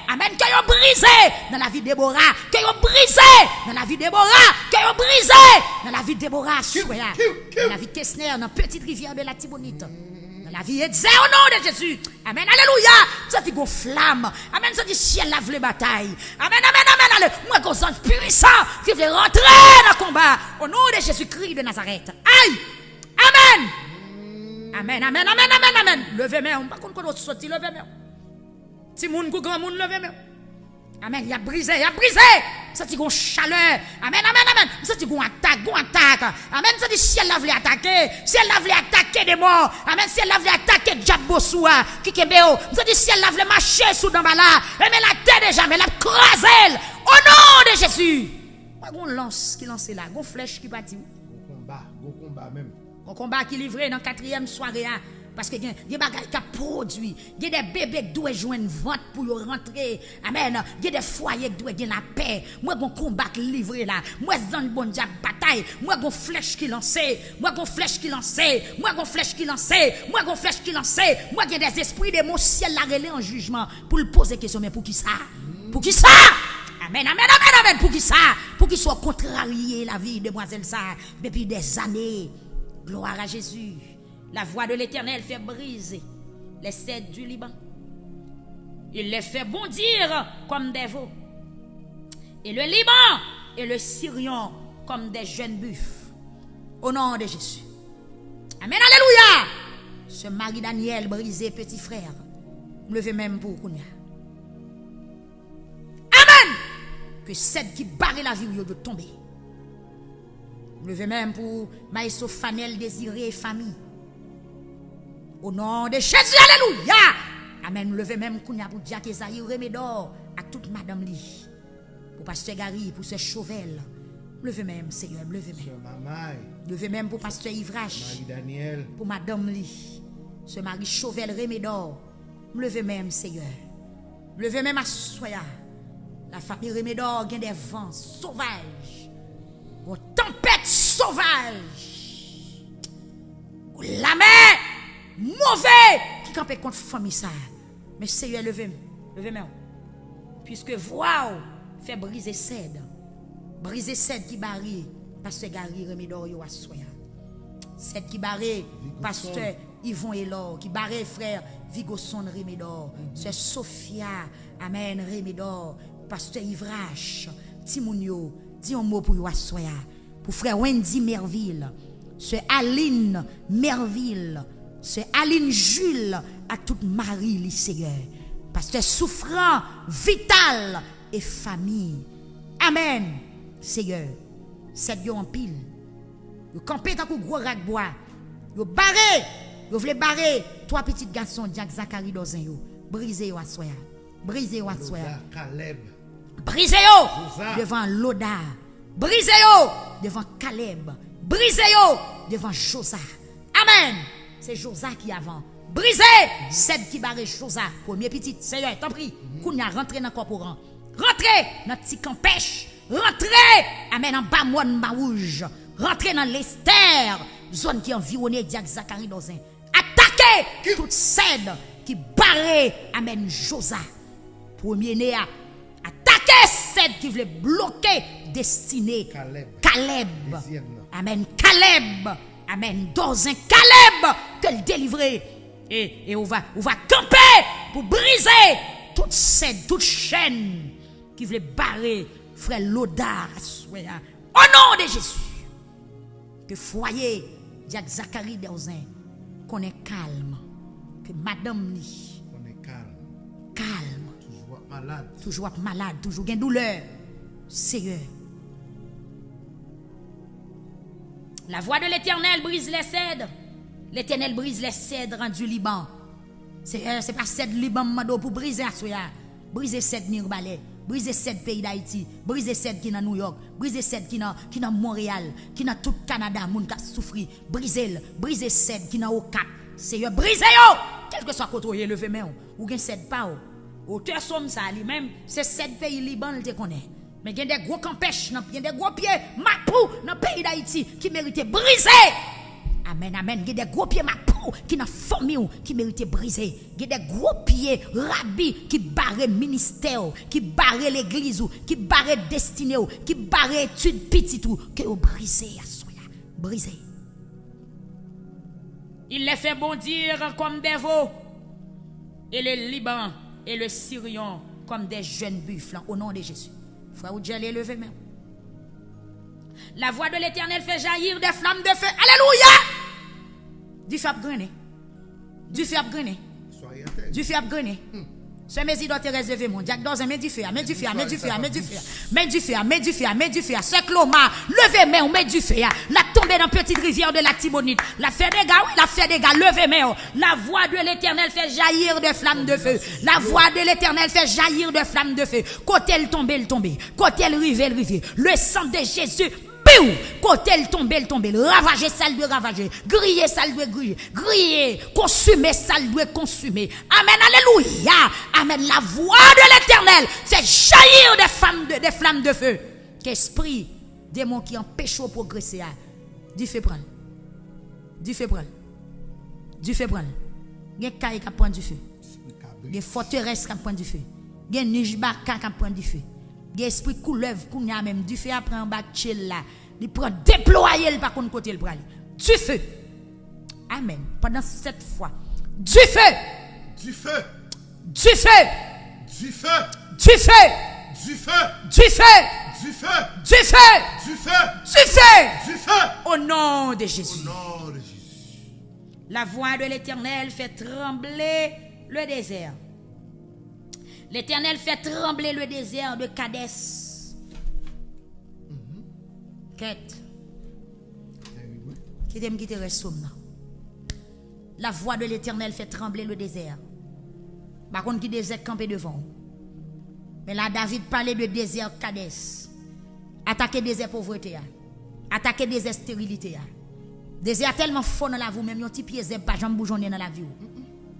amen, qui ont brisé dans la vie de Déborah, qui ont brisé dans la vie de Déborah, qui ont brisé dans la vie de Déborah, dans la vie de Kessner, dans la petite rivière de la Tibonite. La vie est zéro au nom de Jésus. Amen. Alléluia. Ça dit qu'on flamme. Amen. Ça dit ciel lave les batailles. Amen. Amen. Amen. Moi, qu'on sent puissant qui veut rentrer dans le combat. Au nom de Jésus-Christ de Nazareth. Aïe. Amen. Amen. Amen. Amen. Amen. Amen. Levez-moi. Par contre, quand on sortit, levez-moi. Si moun kou grand moun, levez-moi. Amen. Il a brisé. Ça dit qu'on chaleur. Amen. Amen. Amen. Ça dit qu'on attaque. Amen. Ça dit si elle l'a voulu attaquer. Si elle l'a voulu attaquer des morts. Amen. Si elle l'a voulu attaquer Djabossoua. Kikebeo. Ça dit si elle l'a voulu marcher sous Dambala. Mais la terre déjà, mais la craselle. Au nom de Jésus. Gon lance qui lance là. Gon flèche qui partit. Gon combat même. Gon combat qui livré dans 4e soirée. Parce que il y a des bagages qui produit, il y a des bébés qui doivent joindre vente pour rentrer. Amen. Il y a des foyers qui doivent gagner la paix. Moi, je combat qui livré là. Moi, je donne bon diable bataille. Moi, je flèche qui lancée. Moi, je flèche qui lancée. Moi, je flèche qui lancée. Moi, je flèche qui lancée. Moi, il y a des esprits de mon ciel la relais en jugement pour le poser question. Mais pour qui ça? Pour qui ça? Amen, amen, amen, amen. Pour qui ça? Pour qu'il soit contrarié la vie de demoiselle ça depuis des années. Gloire à Jésus. La voix de l'Éternel fait briser les cèdres du Liban. Il les fait bondir comme des veaux. Et le Liban et le Sirion comme des jeunes buffles. Au nom de Jésus. Amen, alléluia. Ce mari Daniel brisé, petit frère, me levez même pour Kounia. Amen. Que celle qui barre la vie de tomber. Me levez même pour Maïso Fanel désiré famille. Au nom de Jésus, alléluia. Amen. Me levez même Kounia pour Diak Esaïe Remédor à toute madame li. Pour pasteur Gary, pour ce Chauvel. Levez même, Seigneur, levez même. Levez même pour pasteur Ivrache. Daniel. Pour madame li. Ce mari Chauvel Remédor. Levez même, Seigneur. Levez même à Soya. La famille Remédor gagne des vents sauvages. Une tempête sauvage. La main mauvais qui campait contre famille ça. Mais Seigneur, levez même. Puisque voix fait briser cèdre. Briser cèdre qui barre pasteur Gary Remédor yo Soya. Cèdre qui barre pasteur Yvon Elor, qui barre frère Vigoson Remédor, c'est Sophia, Amen Remédor, pasteur Ivrache, Timounio, dis un mot pour Soya, pour frère Wendy Merville, c'est Aline Merville, c'est Aline Jules, à toute Marie li Seigneur, pasteur Souffrant, Vital et famille. Amen, Seigneur, c'est yo en pile. Yo campé tant que gros rack bois. Yo barré, yo vle barré trois petits garçons Jack Zachary Dozin yo. Brisé yo à soya. Brisé yo à soya. Caleb. Brisé yo devant Loda. Brisé yo devant Caleb. Brisé yo devant Josa. Amen. C'est Josa qui avant. Brisé celle qui barré Josa. Premier petit Seigneur, t'en prie. Kounya rentré dans corporan. Rentrez dans petit camp pêche. Rentrez, amen, en bas moine rouge. Rentrez dans l'Esther, zone qui environnait Diak Zachary Dozin. Attaquez toute cèdre qui barrait, amen, Josa. Premier né, attaquez cèdre qui voulait bloquer destinée Caleb. Amen, Caleb. Amen, Dozin Caleb que le délivrer. Et on va camper pour briser toute cèdre, toute chaîne qui voulait barrer frère Lodar, au nom de Jésus, que foyer Diak Zachary Dozin qu'on est calme, que madame ni On est calme, toujours malade, toujours gain douleur, Seigneur. La voix de l'Éternel brise les cèdres, l'Éternel brise les cèdres du Liban. C'est pas cèdre Liban mando pour briser à soya, briser cèdre Nirbalais. Briser cette pays d'Haïti, briser cette qui dans New York, briser cette qui dans Montréal, qui dans tout Canada, moun qui souffri, briser cette qui dans au Cap. Seigneur, brisez yo, quel que soit côté levé main ou gen cette pas auteur somme ça lui-même, c'est cette pays Liban te connaît. Mais il y a des gros campèches, il y a des gros pieds mapou dans le pays d'Haïti qui méritent briser. Amen, amen. Il y a des gros pieds mapou qui dans famille qui méritent briser. Il y a des gros pieds rabbi qui barrent ministère, qui barrent l'église, qui barrent destinée, qui barrent études petites que vous brisez à soya. Brisez. Il les fait bondir comme des veaux. Et le Liban et le Sirion comme des jeunes buffles au nom de Jésus. Frère Oudjel, levez main. La voix de l'Éternel fait jaillir des flammes de feu. Alléluia! Du feu à grener. Du feu à grener. Du feu à grener. Ce mesi doit te réserver mon Jack Dozin, mets du feu, mets du feu, mets du feu, mets du feu, mets du feu, mets du feu, mets du feu. Ce cloma, levez main, mets du feu. La tomber dans petite rivière de la Tibonite. La fait des gars, oui, la fait des gars, levez main. La voix de l'Éternel fait jaillir des flammes de feu. La voix de l'Éternel fait jaillir des flammes de feu. Côté le tomber, le tomber. Côté le rivière, le rivière. Le sang de Jésus. Côté le tomber, ravager ça le doit ravager, griller ça le doit griller, consumer ça le doit consumer. Amen, alléluia. Amen, la voix de l'Éternel fait jaillir des flammes de feu. Qu'esprit, démon qui empêche au progresser, du feu prendre. Du feu prendre. Du feu prendre. Il y a des qui prend du feu. Il y a des forteresses qui prend du feu. Il y a des nijbaka qui prend du feu. Il y a esprit couleuvre, qu'on a même du feu après en bas de là. Il prend déployer le par contre côté le bras. Du feu. Amen. Pendant 7 fois. Du feu. Du feu. Du feu. Du feu. Du feu. Du feu. Du feu. Du feu. Du feu. Du feu. Du feu. Du feu. Au nom de Jésus. Au nom de Jésus. La voix de l'Éternel fait trembler le désert. L'Éternel fait trembler le désert de Kadès. Quête. Qui t'aime qui te reste. La voix de l'Éternel fait trembler le désert. Par contre, qui désert campé devant. Mais là, David parlait de désert Kadès. Attaquer désert pauvreté. Attaquer désert stérilité. Désert tellement fort dans la vie, même un petit pied zèbre pas jambe bougeonner dans la vie.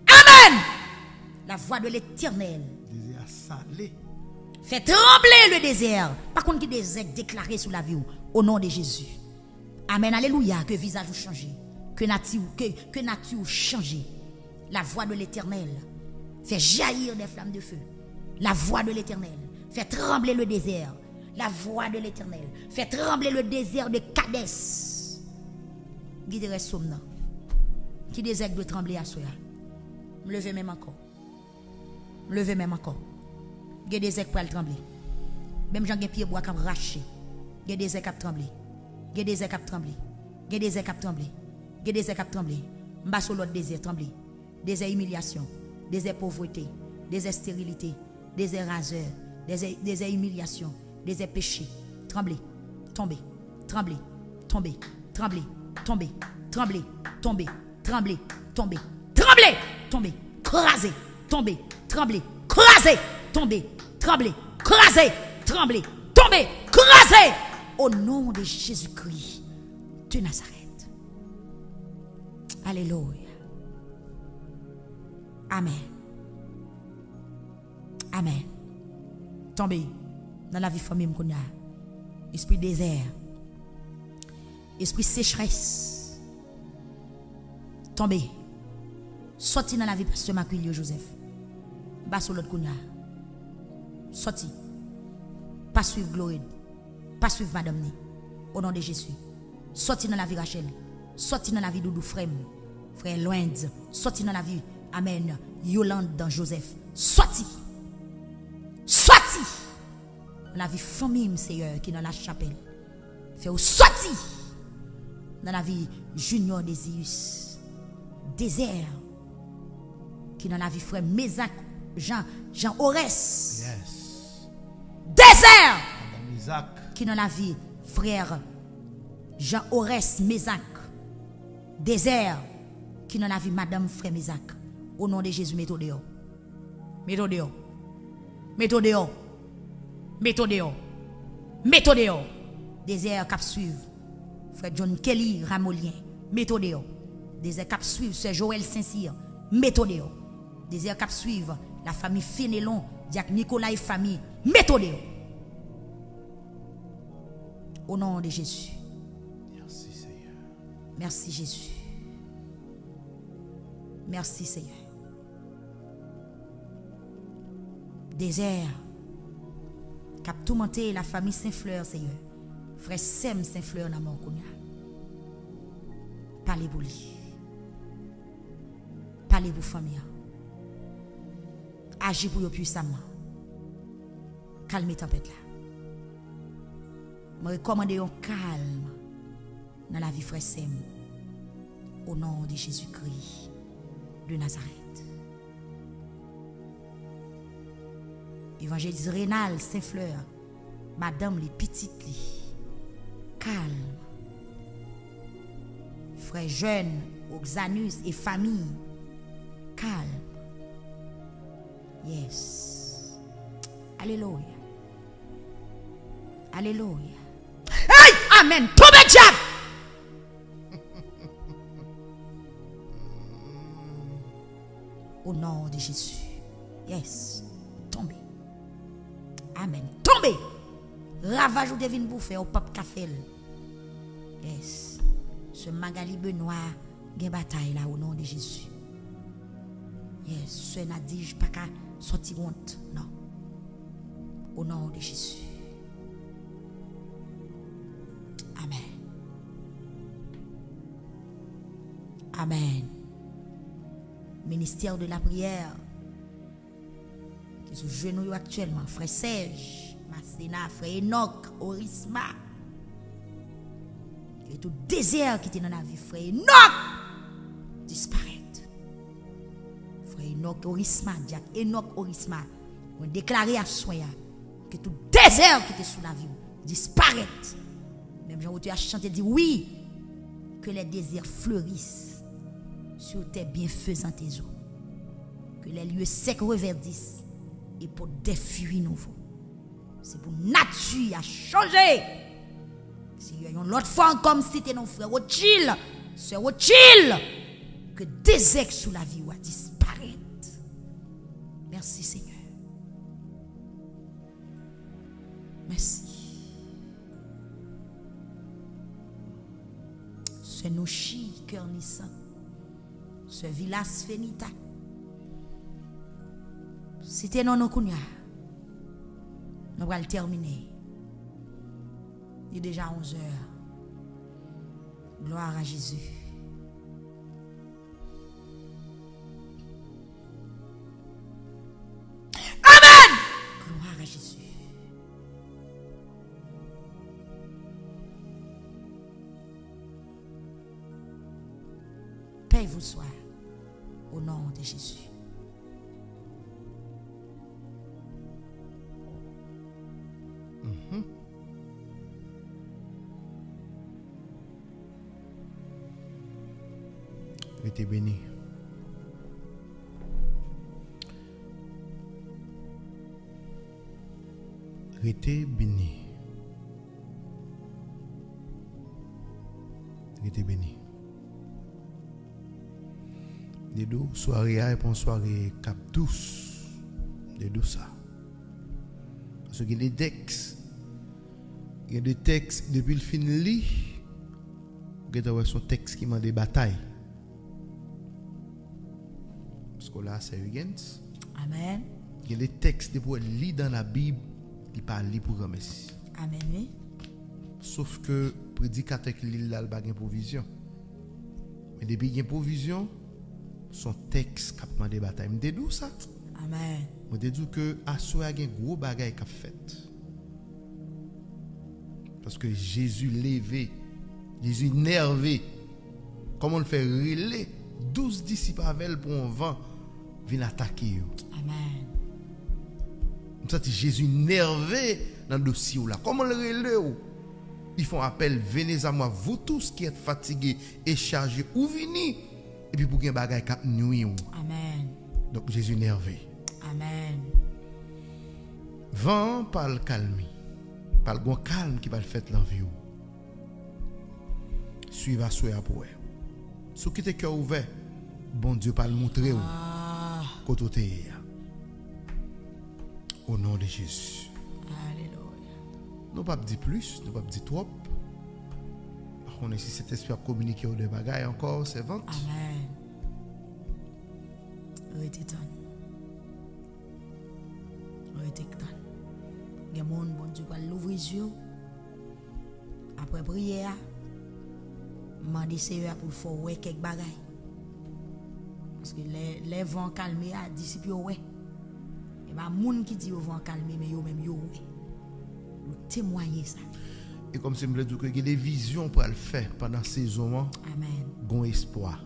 Amen. La voix de l'Éternel Désert salé. fait trembler le désert. Par contre, qui désert déclaré sur la vie au nom de Jésus. Amen. Alléluia. Que visage vous change. Que nature change. La voix de l'Éternel fait jaillir des flammes de feu. La voix de l'Éternel fait trembler le désert. La voix de l'Éternel fait trembler le désert de Kadès. Qui te reste somnant? Qui désire de trembler à soi? Me lever même encore. Me lever même encore. Qui désire pour trembler? Même j'en ai pied bois comme raché. Qui désire cap trembler? Qui désire cap trembler? Qui désire cap trembler? Qui désire cap trembler? M'ba sur l'autre désert trembler. Désert humiliation, désert pauvreté, désert stérilité, désert raseur, désert humiliation, désert péché. Trembler, tomber, trembler, tomber, trembler, tomber, trembler, tomber, trembler, tomber, trembler, tomber, craser, tomber, trembler, craser, tomber, trembler, craser, trembler, tomber, craser. Au nom de Jésus-Christ de Nazareth. Alléluia. Amen. Amen. Tombez dans la vie famille m'konya. Esprit désert. Esprit sécheresse. Tombez. Sorti dans la vie pasteur Maculio Joseph. Bas sur l'autre konya. Sorti. Pas suivre Glory. Pas suivre madame ni. Au nom de Jésus. Sorti dans la vie Rachel. Sorti dans la vie Doudou Frère Loinz. Sorti dans la vie Amen. Yolande dans Joseph. Sorti. Sorti. Dans la vie famille, Seigneur, qui est dans la chapelle. Fait au sorti. Dans la vie Junior Désius. Désert. Qui est dans la vie frère Mézac. Jean Orès. Yes. Désert. Madame Isaac. Qui est dans la vie frère Jean Orès Mézac. Désert. Qui est dans la vie madame frère Mézac. Au nom de Jésus, mettez dehors. Mettez dehors. Mettez dehors. Mettez dehors. Mettez dehors. Désert cap suivre. Frère John Kelly Ramolien. Mettez dehors. Désert cap suivre. Sœur Joël Saint-Cyr. Mettez dehors. Désert cap suivre. La famille Fénélon. Diac Nicolas et famille. Mettez dehors. Au nom de Jésus. Merci Seigneur. Merci Jésus. Merci Seigneur. Désert. Cap tout monté la famille Saint-Fleur, Seigneur. Frère Sem Saint-Fleur dans mon kounya. Parlez pour lui. Parlez pour famille. Agis pour eux puissamment. Calmez tempête là. Je recommande un calme dans la vie frère Sem. Au nom de Jésus-Christ de Nazareth. Évangéliste Rénal Saint-Fleur, madame les petites li. Calme. Frère jeune, Oxanus et famille. Calme. Yes. Alléluia. Alléluia. Hey! Amen. Tombe diable. Au nom de Jésus. Yes. Tombez. Amen. Tombez. Ravage ou devine bouffer au pape café. Yes. Ce Magali Benoît, gen bataille là au nom de Jésus. Yes. Ce Nadige pas qu'à sortir honte. Non. Au nom de Jésus. Amen. Amen. Ministère de la prière. Qui sont genoux actuellement. Frère Serge, Masséna, Frère Enoch, Orisma. Et tout désert qui était dans la vie, Frère Enoch, disparaît. Frère Enoch, Orisma, Jack Enoch, Orisma. On déclaré à Soya que tout désert qui était sous la vie disparaît. Même Jean tu as chanté dit oui, que les déserts fleurissent sur tes bienfaisantes eaux. Que les lieux secs reverdissent et pour des fruits nouveaux. C'est pour nature à changer. Si y a une autre fois comme si c'était nos frères Rothschild, sœur Rothschild, que désert sous la vie va disparaître. Merci Seigneur. Merci. Ce Nouchi, cœur Nissan. Ce Vilas Fenita. C'était non nous kounya. Nous allons terminer. Il est déjà 11h. Gloire à Jésus. Amen. Gloire à Jésus. Paix vous soit au nom de Jésus. Restez béni. Restez béni. Restez béni. Les deux soirées et pour soirée cap douce. Les deux ça. Parce qu'il y a des textes. Il y a des textes depuis le fin de lit. Il y a son texte qui m'a des batailles. Parce que là, c'est Huygens. Amen. Il y a des textes pour lire dans la Bible, il parle pour remercier. Amen. Oui. Sauf que prédicateur qui lit là, il n'a pas de provision. Mais depuis qu'il y a une provision, son texte qui a demandé bataille. Je te dis ça. Amen. Je te dis que à soi il y a un gros bagage qui a fait. Parce que Jésus levé, Jésus énervé. Comment on le fait relayer 12 disciples avec pour un vent viennent attaquer. Amen. Ça c'est Jésus énervé dans le dossier là. Comment le relayer? Ils font appel, venez à moi, vous tous qui êtes fatigués et chargés, ou venez. Et puis pour qu'il y ait un bagage qui nuit. Amen. Donc Jésus énervé. Amen. Vent par le calme. Par le bon calme qui va le faire l'envie. Suivez à souhait pour eux. Si vous avez le cœur ouvert, bon Dieu va le montrer. Côté. Au nom de Jésus. Alléluia. Nous ne pouvons pas dire plus, nous ne pouvons pas dire trop. Par contre, si cet esprit a communiqué au bagailles encore, c'est vente. Amen. Restez temps. Restez temps. Il y a des gens bon Dieu va l'ouvrir les yeux. Après prière, demander Seigneur pour faire ouais quelques bagailles. Parce que les vents calmés a disciple ouais. Et pas monde qui dit au vent calmé mais yo même yo ouais. Nous témoigner ça. Et comme c'est me le dit que il y a des visions pour le faire pendant ces saison. Amen. Bon espoir.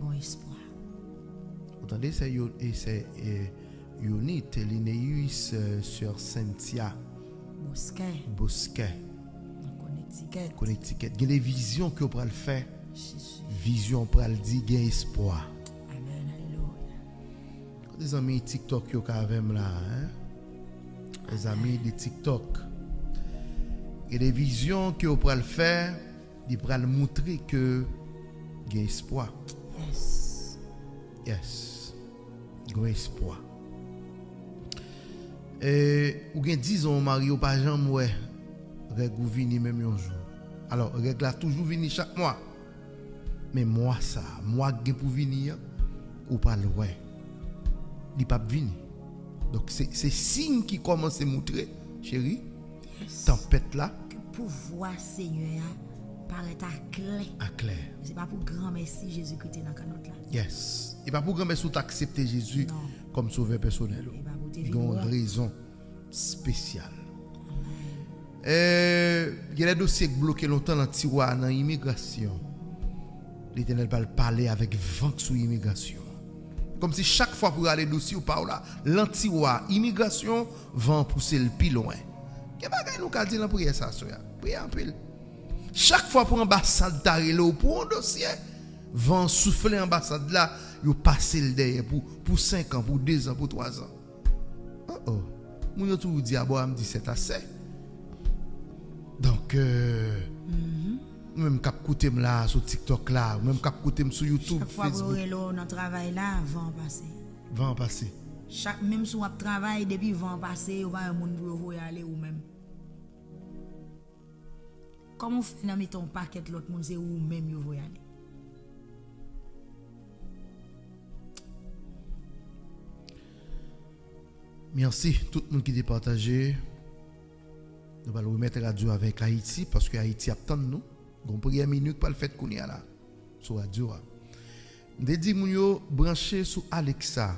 Bon espoir. Vous entendez, c'est Yonit, Linéus, sur Cynthia. Bosquet. Connecticut. Il y a des visions que vous pouvez le faire. Jésus. Vision pour le dire, il y a espoir. Amen. Alléluia. Des amis TikTok qui ont avec là. Les amis de TikTok. Il y a des visions que vous pouvez le faire. Ils pourront le montrer que il y a espoir. Yes. Il y a espoir. Et ou gen 10 ans Mario pas jamais ouais règle ou vini même un jour. Alors règle a toujours vini chaque mois. Mais moi ça, moi gen pour venir ou pas le ouais. Il pas vini. Donc c'est signe qui commence à montrer, chérie. Yes. Tempête là Que pouvoir Seigneur paraît à clair. À clair. C'est pas pour grand merci Jésus-Christ dans canotte là. Yes. Et pas pour grand merci d'accepter Jésus Non. comme sauveur personnel. Et pas pour te Il y a vivre. une raison spéciale. Il y a des dossiers bloqués longtemps dans le tiroir dans l'immigration. L'Éternel va parler avec vent sur l'immigration. Comme si chaque fois pour aller dossier ou pas là, l'antiroir, immigration, vent pousser le plus loin. Qu'est-ce que nous avons dit dans la prière ça, prière en pile. Chaque fois pour l'ambassade d'arrêter ou pour un dossier, vent souffler l'ambassade là, il passe le derrière pour 5 ans, pour 2 ans, pour 3 ans. Oh. Mon yo tout dit à boire me dit c'est assez. Donc même cap côté là sur TikTok là, même cap côté sur YouTube, Chaque fois Facebook. que vous dans travail là, vent passer. Vent passer. Chaque même si vous travail depuis vent passer, vous pas un monde pour vous aller ou même. Comment fait dans mettre un paquet l'autre monde c'est ou même vous aller. Merci tout le monde qui a partagé. Nous allons remettre la radio avec Haïti parce que Haïti attend nous. Donc première minute pas le fait qu'on y a là sur radio. Nous dit moun yo branché sur Alexa.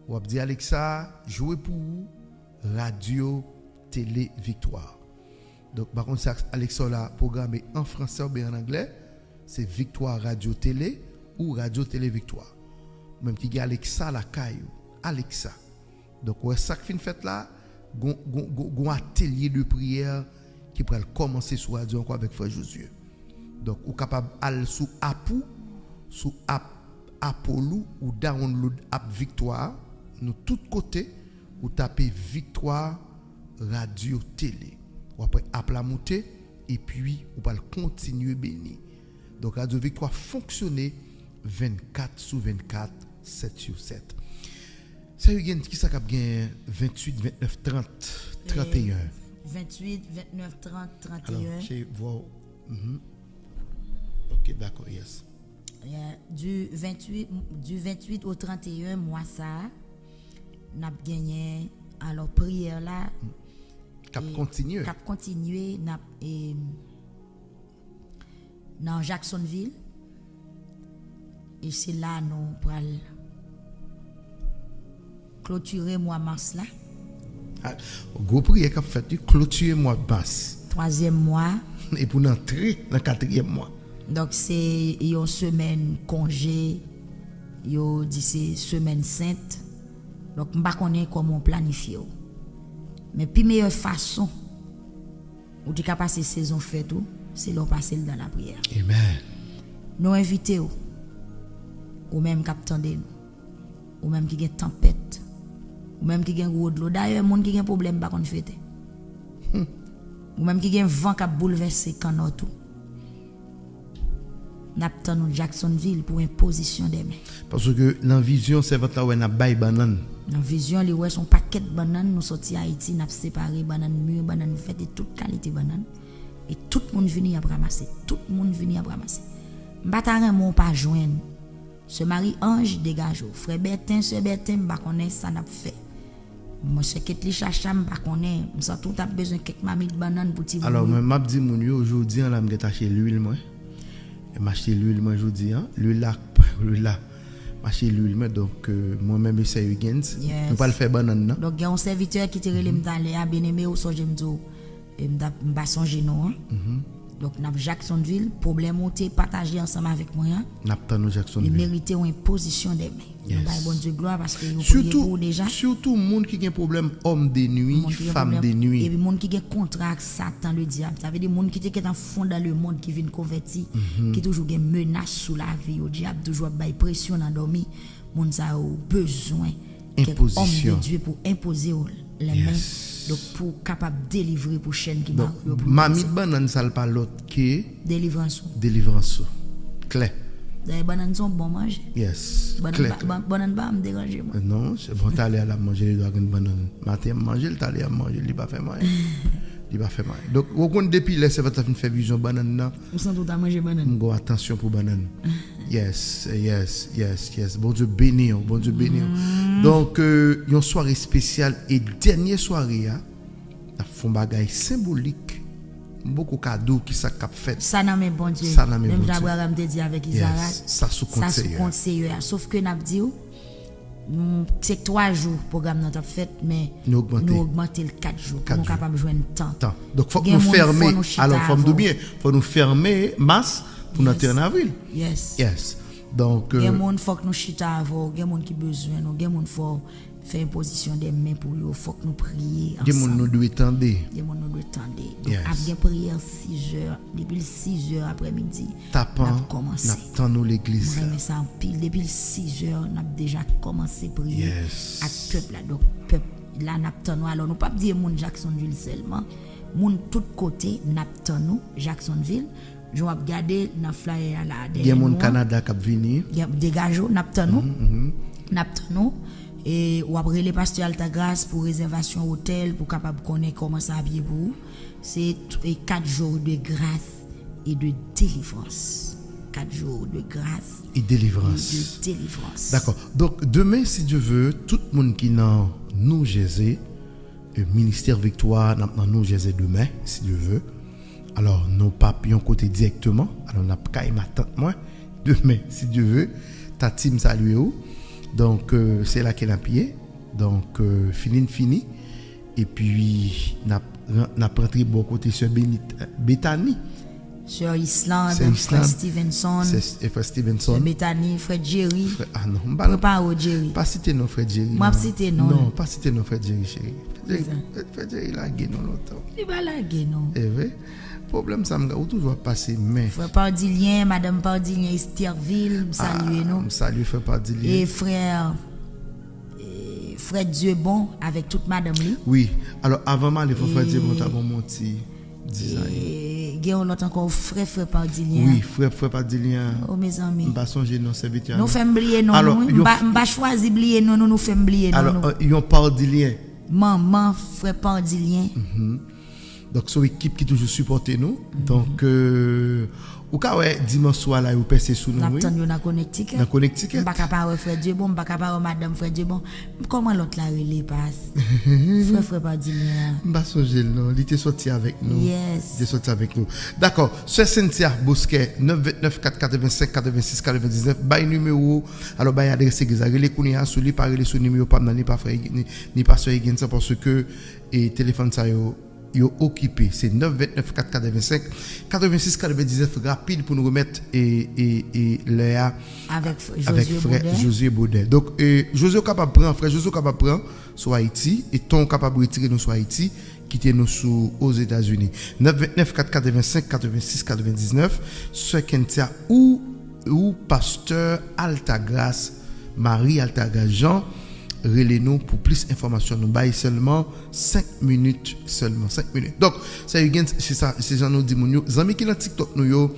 Ou dit Alexa jouer pour vous radio télé Victoire. Donc par contre c'est Alexa là programmé en français ou bien en anglais, c'est Victoire radio télé ou radio télé Victoire. Même qui a Alexa la caillou, Alexa. Donc ouais ça qui fait là, gon atelier de prière qui pourrait commencer sur radio encore avec frère Josué. Donc ou capable aller sous Apple, sous Apollo ou download app Victoire, nous tous côtés ou taper Victoire radio télé. Ou après app la monter et puis ou va continuer béni. Donc radio Victoire fonctionner 24 sur 24, 7 sur 7. Ça y qui ça cap gain 28 29 30 31 28 29 30 31. Alors, chez voir OK, d'accord, yes. Du 28 au 31 mois ça n'a gagné alors prière là Cap continuer n'a dans Jacksonville et c'est là nous pour clôturer mois mars là. Gros prière qu'a fait clôturer mois de mars. 3e mois Et pour entrer dans 4e mois. donc c'est une semaine congé, yo dit c'est semaine sainte. Donc m'pa connait comment planifier. Mais puis meilleure façon ou tu capable passer saison fête tout, c'est l'on passer dans la prière. Amen. Nous inviter ou même cap tande ou même qui gagne tempête ou même qui gagne gros de l'eau. D'ailleurs monde qui gagne problème pas kon fête. Ou même qui gagne vent qui bouleverser canot tout. N'attend nous Jacksonville pour imposition des mains. Parce que dans vision c'est votre là où n'a bail banane. Dans vision les ouais son paquet de bananes nous sorti Haïti n'a séparé banane mûre banane faite de toute qualité banane et tout le monde vient à ramasser, tout le monde vient à ramasser. M'bataran mon pas joindre. Ce mari ange dégage frère Bertin ce Bertin m'pa connaît ça n'a fait. Monsieur Ketli chacha m'pa connaît, m'sa tout a besoin quelques mamie de banane pour ti. Alors moi m'a dit mon yo aujourd'hui on l'a m'geta acheter l'huile moi. Et m'acheter l'huile moi aujourd'hui l'huile là m'acheter l'huile moi donc moi même essayer week-end on pas le faire banane non. Donc il y a un serviteur qui tire les m'taler a bien aimé ou songe m'do et m'pa songer non. Donc n'a Jacksonville problème monter partager ensemble avec moi. N'a pas nous Jacksonville. Il méritait une position des mains. Yes. Nous bail bon Dieu gloire parce que vous pour déjà. Surtout monde qui a un problème homme de nuit, femme de nuit. Et puis monde qui a contrat Satan le diable. Ça veut dire monde qui est en fond dans le monde qui vient convertir, qui toujours une menace sous la vie au diable toujours bail pression dans dormir. Monde ça a besoin imposition homme de Dieu pour imposer les mains. Donc pour capable délivrer pour chaîne qui marche. Mamie banane ça pas l'autre que délivrance. Clair. Les bananes sont bon manger. Yes. Banane pas me déranger moi. Non, c'est bon t'aller à la manger les doigts une banane. Matin manger, t'aller à manger, il pas fait mal. Il pas fait mal. Donc au compte depuis là c'est votre faire vision banane là. On sent tout à manger banane. Go attention pour banane. Yes. Bon Dieu béni, bon Dieu béni. Donc une soirée spéciale et dernière soirée a font bagaille symbolique beaucoup cadeau qui ça cap fait. Ça n'a même bon Dieu. Ça n'a même même bon Dieu. Abraham te dit avec Isaac. Yes, ça sous Ça sous conseil. conseil. Sauf que n'a dit c'est 3 jours programme notre fait mais Nous augmenter le 4 jours 4 pour nous jours. capable joindre temps. Donc faut que Gen nous moun fermer. faut nous chita Alors faut nous avant. bien, faut nous fermer masse pour Yes. entrer en avril. Yes. Yes. Donc Gen moun faut que nous chita avant, gen moun qui besoin nous, gen moun faut faire imposition des mains pour eux, faut que nous prier des moun ensemble. nous doit attendre. Des moun nous doit attendre. Donc Yes. après prière 6 heures, depuis 6 heures après-midi, Tapant, n'a commencé. n'attend nous l'église. Mais ça en pile depuis 6 heures, on a déjà commencé à prier Yes. avec peuple là. Donc peuple là n'attend alors nous pas dire moun Jacksonville seulement, moun tout côté n'attend nous Jacksonville. Je vais regarder dans flyer là. Il y a mon Canada qui vient. Il y a dégageau n'attend nous. N'attend nous et ou après les pasteurs Altagrace pour réservation hôtel pour capable connaître comment ça habiller pour vous. C'est 4 jours de grâce et de délivrance. 4 jours de grâce Et délivrance. et de délivrance. D'accord. Donc, demain, si Dieu veut, tout le monde qui est dans nous, Jésus, le ministère Victoire, dans nous, Jésus, demain, si Dieu veut. Alors, nos papes, yon côté directement. Alors, on a pas ma tante, moi. Demain, si Dieu veut, ta team salue où. Donc, c'est là qu'elle a pied. Donc, fini. Et puis, n'a rentré bon côté sur Bethany. Sur Islande, C'est Frère Islande. Stevenson, C'est Frère Stevenson. Bethany, Frère Jerry. Ah non, Pas au Jerry. pas citer non frère Jerry. Moi, citer non. Non, pas citer non frère Jerry, chérie. C'est ça. Frère Jerry la gué non longtemps. Il va la gueule, non. Eh oui. Problème ça me toujours passer mais Frère Pardilien, Madame Pardilien, Esterville, saluez nous. Salut frère Pardilien. Et frère Dieu bon avec toute Madame Lee. Oui. Alors avant moi les frère Jerry mon t'avons monté 10 ans. Et on a encore frère Pardilien. Oui, frère Pardilien. Oh mes amis. Pas songer non serviteur. Nous faisons oublier non. Alors, Nous pas choisi oublier non, nous faisons oublier non. Alors yon Pardilien. Maman frère Pardilien. Donc son équipe qui toujours supporter nous. Donc ou ka ouais dimanche soir là ou passer sous nous. N'a Oui. attendu na Connecticut. Dans Connecticut. Pas capable frère Dieu bon, pas capable madame frère Dieu bon. Comment l'autre la relé passe? Frère Pardilien. Pas songer non, il était sorti avec nous. Yes. Il est sorti avec nous. D'accord. Sœur Cynthia Bosquet 929 485 86 99 by numéro alors by adresse église relé kounia sous li parler sur numéro pas ni pas frère ni pas sœur Higginson parce que et téléphone ça yo occupé. C'est 929 485 86 99 rapide pour nous remettre et Léa Avec frère Baudet. Josué Baudet. Donc Josué capable prendre frère Josué capable prendre sur Haïti et ton capable retirer nous sur Haïti quitter nous aux États-Unis. 929 485 86 99 Sœur Kentia ou pasteur Altagrace Marie Altagrace Jean. Relez-nous pour plus d'informations. Nous baillons seulement 5 minutes. Donc, c'est ça, c'est ça nous dit, les amis qui sont TikTok, nous,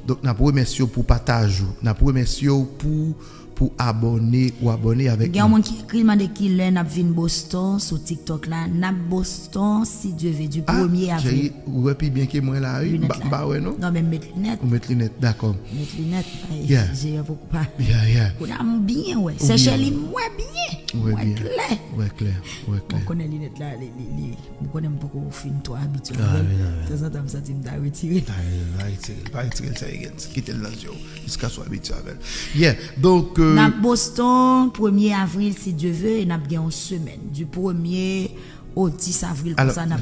donc, nous remercions pour partager, nous remercions pour abonner ou abonner avec Il y a un nous. monde qui écrit de qui là n'a vinn Boston sur TikTok là, n'a Boston si Dieu veut du 1er avril. Vous avez bien que moi là, Lunettes là. bah ouais non. Non mais mettre lunettes, Ou mettre lunettes, d'accord. yeah. Yeah. J'ai beaucoup pas. Yeah. On a bien ouais. C'est chez lui moi bien. Ouais, Ouais bien. clair. Ouais, clair. On connaît les lunettes là, on connaît un peu fin toi habituel. Ah, De temps en temps ça me retirer. Pas retirer ça quitter le lancio jusqu'à soit habitué avec. Yeah. Donc N'a Boston 1er avril si Dieu veut et n'a bien une semaine du 1er au 10 avril comme alors, ça n'a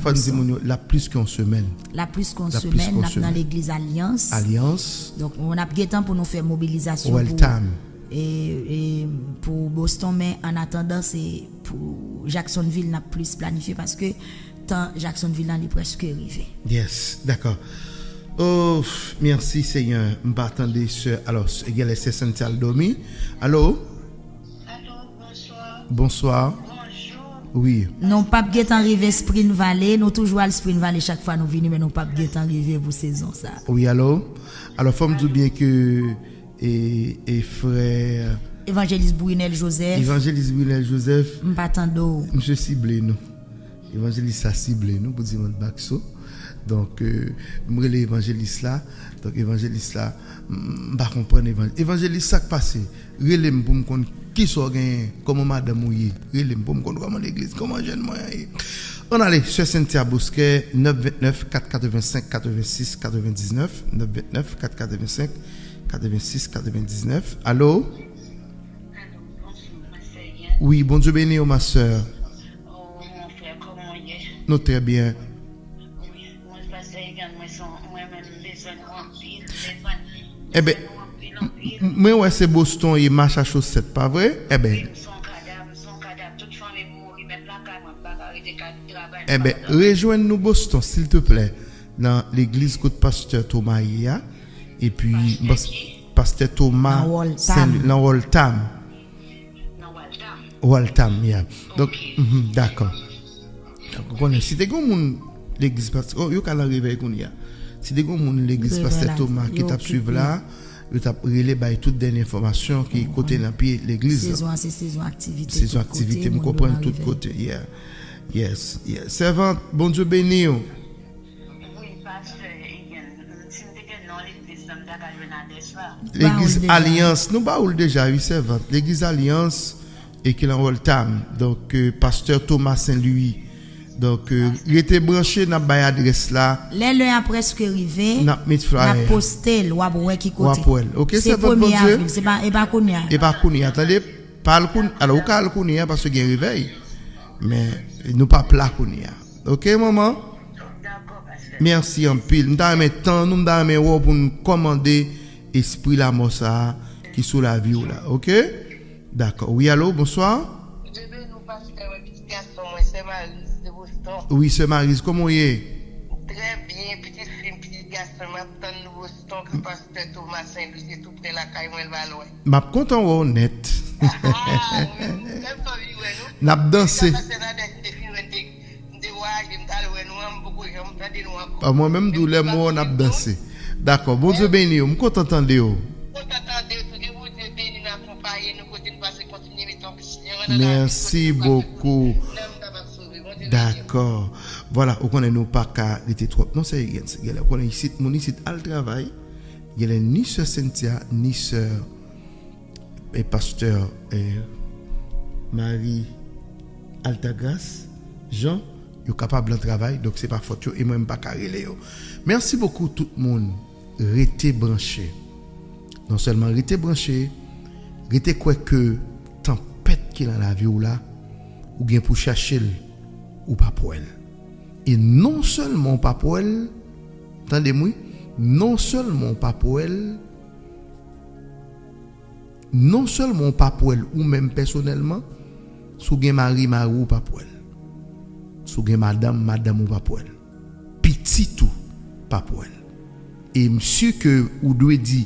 la plus qu'une semaine. la plus qu'une La plus semaine qu'une n'a semaine. dans l'église Alliance. Alliance. Donc on a bien temps pour nous faire mobilisation Well pour time. et pour Boston mais en attendant c'est pour Jacksonville n'a plus planifié parce que tant Jacksonville là est presque arrivé. Yes, d'accord. Oh, merci Seigneur. M'attendez sur alors il y a les Cynthia Domi. Allô? Allô, bonsoir. Bonsoir. Bonjour. Oui. Non pas bien arrivé Spring Valley, nous toujours à Spring Valley chaque fois nous venons mais non pas bien arrivé pour saison ça. Oui, allô? Alors faut me dire bien que et frère Évangéliste Brunel Joseph, Évangéliste William Joseph, m'attendo. monsieur ciblé nous. Évangéliste a ciblé nous pour dire mon baxo. Donc moi l'évangéliste là, donc évangéliste là pas comprendre évangéliste ça qui passe. Relais pour me connaître qui sont gain comment madame ouye, relais pour me connaître comment l'église, comment jeune moi. On allait sur Cynthia Bousquet, 929 485 86 99. 929 485 86 99. Allô? Allô, bonjour, ma sœur. Oui, bon Dieu béni, ma soeur. Oh, mon frère, comment il est? Nous très bien. Oui, moi, je passe moi-même besoin de remplir. Eh ben, moi, ouais, c'est Boston et marche à chaussette, pas vrai? Eh ben, Son cadavre, toute famille mourir, même la caille, pas arrêter de travail. eh ben, rejoins-nous Boston, s'il te plaît, dans l'église côte pasteur Thomas Ia, et puis pasteur Thomas Dans Waltham. Saint-Louis, dans Waltham. Non, Waltham. Waltham, yeah. Donc, Ok. d'accord. Donc, on connaît. Si t'es comme l'église pasteur, oh, yo kan arriver qu'on y a. Si t'es comme l'église Oui, pasteur voilà. Thomas qui Yo t'a suivi là, yo t'a relé by toute dernière information qui côté dans pied l'église. C'est saison activité. Saison tout côté, activité, me monde comprendre doit tout arriver. côté. Yeah. Yes, yes. Servante, bon Dieu béni. Oui, pasteur, si vous êtes dans l'église, ça me dit qu'à Jonades là. L'église déjà. Alliance, nous bah déjà oui servante. L'église Alliance et qui est en Waltham. Donc pasteur Thomas Saint-Louis. Donc il était branché dans la adresse là. Les le a presque arrivé. N'a mis N'a flyer. posté le waboué qui côté. Wapouel. OK, C'est c'est votre bon 1er Dieu. avril, c'est pas et pas connu. Et pas connu. Attendez, parle connu. Alors au cas connu parce que il y a un réveil. Mais nous pas plat connu. OK maman? D'accord, pasteur. Merci en pile. Nous avons temps, nous avons pour nous commander esprit la mort ça qui sous la vie ou là. OK? D'accord. Oui, allô, bonsoir. Je vais nous passer un petit garçon, moi, c'est Marie de Boston. Oui, c'est Marise, comment il est? Très bien, petite fille, petit garçon, m'attend de Boston, que pasteur Thomas Saint-Louis, c'est tout près de la caille, moi, elle va loin. M'a content ou honnête. Ah, oui, même pas vu, ouais, nous. N'a dansé. Moi-même d'où les mots n'a dansé. D'accord. Bon Dieu béni, je suis content d'entendre. Merci beaucoup. D'accord. Voilà, on connaît nous pas qu'à l'été trop. Non, c'est rien. On connaît ici, mon ici à le travail. Il y a ni sœur Cynthia, ni sœur et pasteur Marie Altagrace, Jean, yo capable de travail, donc c'est pas faute yo, et même pas carré yo. Merci beaucoup tout le monde. Restez branché. Non seulement restez branché, restez quoi que tempête qui est dans la vie ou là, ou bien pour chercher ou pas pour elle. Et non seulement pas pour elle, entendez-moi, non seulement pas pour elle, non seulement pas pour elle ou même personnellement, sous gen mari ou pas pour elle. Sous gen madame ou pas pour elle. Petit tout pas pour elle. Et monsieur que ou doit dire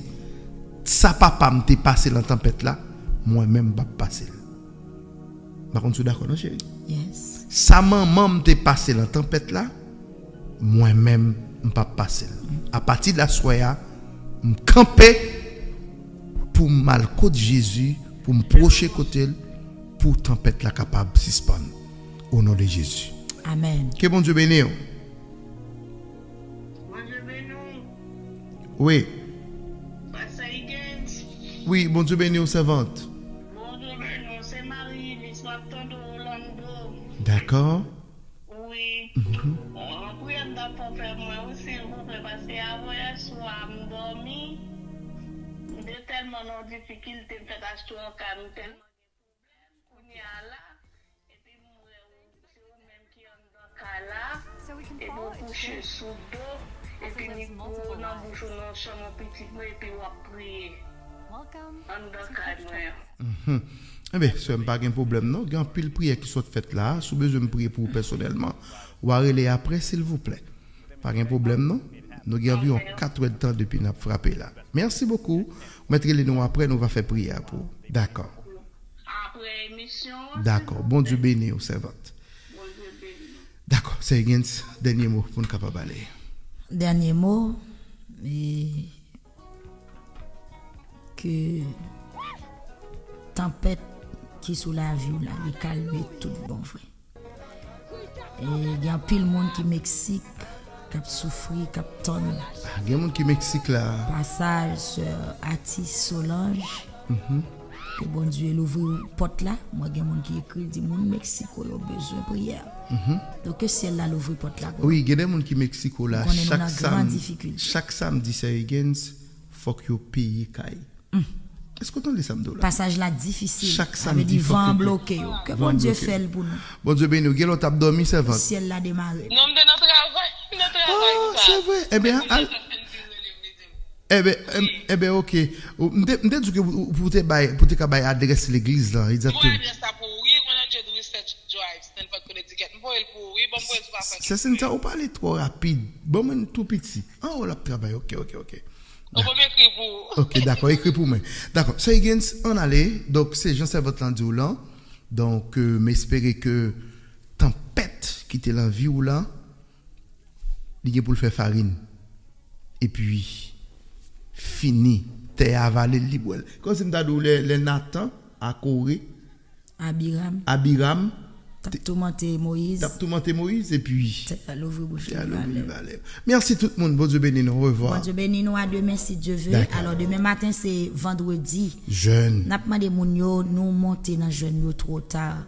ça papa m'te passé dans tempête là, moi-même pas passer. Par contre, tu d'accord non chérie? Yes. Ça maman m'te passé dans tempête là, moi-même pas passer. À partir de la soya, me camper pour mal côté Jésus, pour me procher côté pour tempête la capable de suspendre au nom de Jésus. Amen. Que bon Dieu bénisse. Oui. Oui, bon Dieu bénisse servante. C'est Marie, l'histoire de Orlando. D'accord. Oui. On peut y faire moi aussi, vous pouvez passer à voyage, soit m'dormi. De tellement de difficultés, peut-être acheter un calme, tellement de problèmes. On y a là. Et puis, c'est vous-même qui en dans cas là. Et vous couchez sous dos. Et puis, vous dans bouche dans chambre petit peu, et puis vous priez. En dans cas moi. Eh bien, ce n'est pas un problème, non? Il y a un pile prière qui sont faites là. Si vous avez besoin de prier pour vous personnellement, ou aller après, s'il vous plaît. Pas un problème, non? Nous avons 4 heures de temps depuis nous frapper là. Merci beaucoup. Mettre les noms après, nous va faire prière pour. D'accord. Après émission. D'accord. Bon Dieu béni aux servantes. Bon Dieu béni. D'accord. C'est un dernier mot pour nous capable aller. Dernier mot, et que tempête qui sous la vie là, il calme tout bon frère. Et il y a pile monde qui Mexique qui a souffert, qui a tonne. Il y a des gens qui Mexique là. Passage sur Atis Solange. Que bon Dieu l'ouvre porte là. Moi il y a des gens qui écrit dit mon Mexique a besoin de prière. Donc que ciel là l'ouvre porte là. Oui, il y a des gens qui Mexico là, On est dans une grande difficulté. chaque samedi, c'est Higgins, faut que vous payiez caille. Est-ce que vous entendez ça, là? Passage là difficile. Chaque Avec samedi, du faut vent que- bloqué. Que Vent bon Dieu bloqué. fait pour nous. Bon Dieu béni, vous avez dormi, c'est vrai. Ciel là démarré. Non, de notre travail. Notre Ah, travail. c'est vrai. Eh bien, ok. M'te dit que pour te bailler adresse l'église là, Moi, exactement. adresse ça pour oui, 100 Research Drive, Stanford, Connecticut. Moi, il pour oui, bon, moi, il pas faire. C'est ça, on parle trop rapide. Bon, mais tout petit. Ah, on l'a travaillé. Ok. On peut m'écrire pour. Ok, d'accord, écrit pour moi. D'accord, so Higgins, on allait. Donc, c'est Jean votre Landio là. Donc, m'espérer que tempête qui était la vie ou là, il y a pour le faire farine. Et puis, fini, t'es avalé libre. Comme si m'ta dit les Nathan à Corée, Abiram, T'as tout monté Moïse. t'as tout monté Moïse, et puis, T'as l'ouvre bouche. t'as l'ouvre Valère. Merci tout le monde, bon Dieu béni, nous au revoir. Bon Dieu béni nous à demain si Dieu veut. D'accord. Alors demain matin c'est vendredi. Jeune. N'a pas demandé moun yo nous monter dans jeune yo trop tard.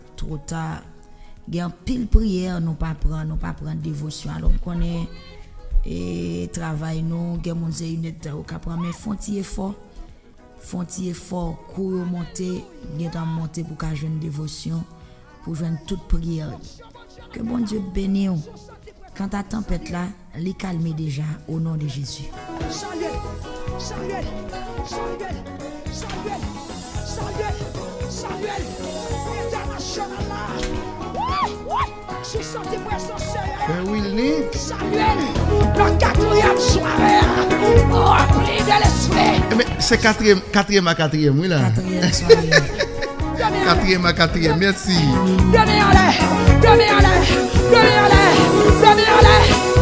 Il y a pile prière nous pas prendre dévotion. Alors on connaît et travail nous, gen moun c'est une état au cap prendre mais font effort court monter, gen temps monter pour ka jeune dévotion, pour joindre toute prière. Que bon Dieu bénisse. Quand ta tempête là, les calmer déjà au nom de Jésus. Samuel, international là. Je suis senti présence sérieuse. Willy. Samuel, la quatrième soirée, remplie de l'esprit. Mais c'est quatrième à quatrième, oui là. Quatrième soirée. Quatrième à quatrième, merci. Donnez en l'air.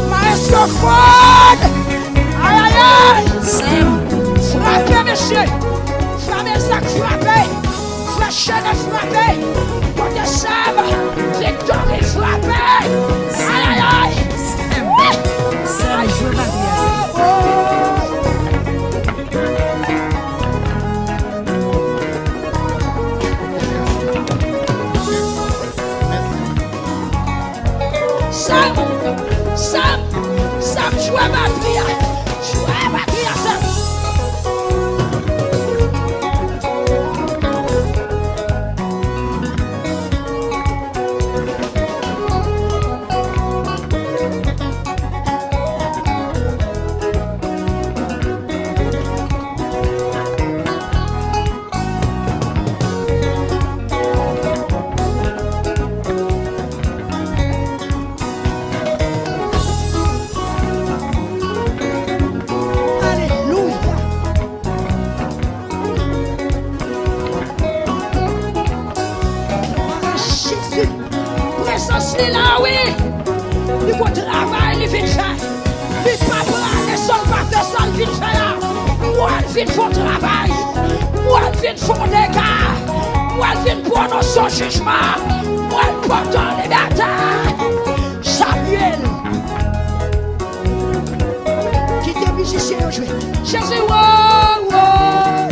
Maestro Ford. Aïe aïe aïe. Frappez, monsieur. Frappez, sac frappé. Flèche frappé. Côté Sam. Victory frappé. Aïe aïe aïe. C'est jour Sam, joue ma prière. Sam. Là, oui, il faut travailler, il vient faire. Il pas prendre son pas de vite faire. Moi, il vient faire travail. Moi, il vient faire des gars. Moi, il vient prendre son jugement. Moi, il porte en liberté. Samuel, qui était musicien joué. Jésus, wow, wow.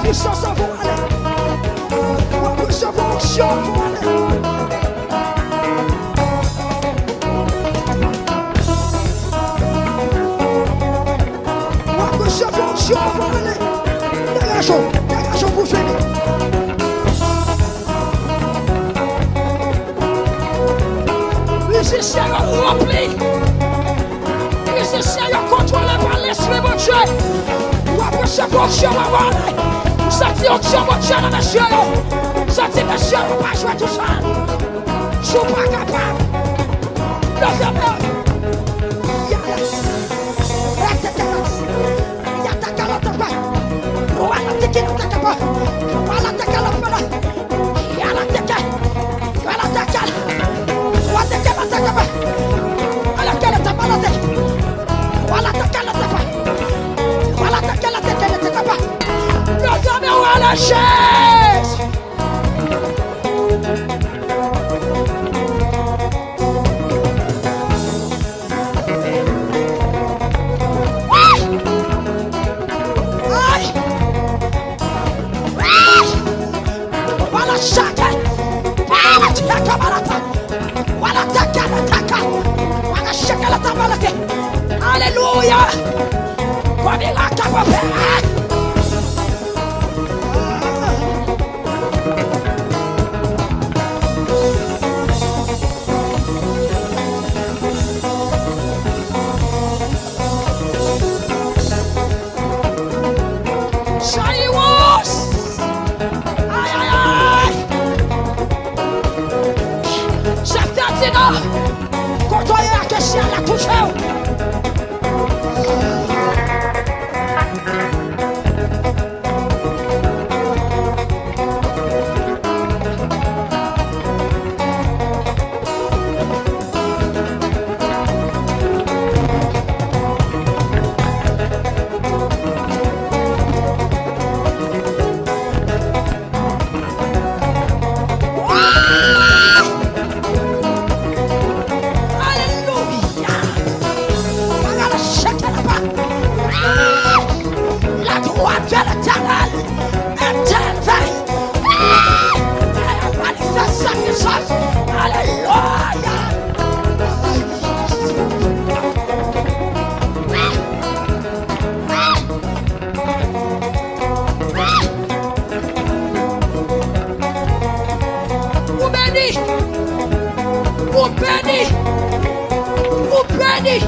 puissance à vous aller. On va recevoir onction pour aller. On va recevoir onction pour aller. Dégageons pour finir. Musiciens remplis. Musiciens contrôlés par l'esprit de Dieu. Ou après ce fonction va voir. Vous sentez onction de Dieu dans monsieur. Sentez monsieur, on va jouer tout seul. Je suis pas capable. Levez-moi. La chaise. Voilà chaque. Voilà taka balata. Voilà taka taka. Voilà chaque la tabalate. Alléluia. Comme il a capable. Quand on est à question, la touche. Vous bénis.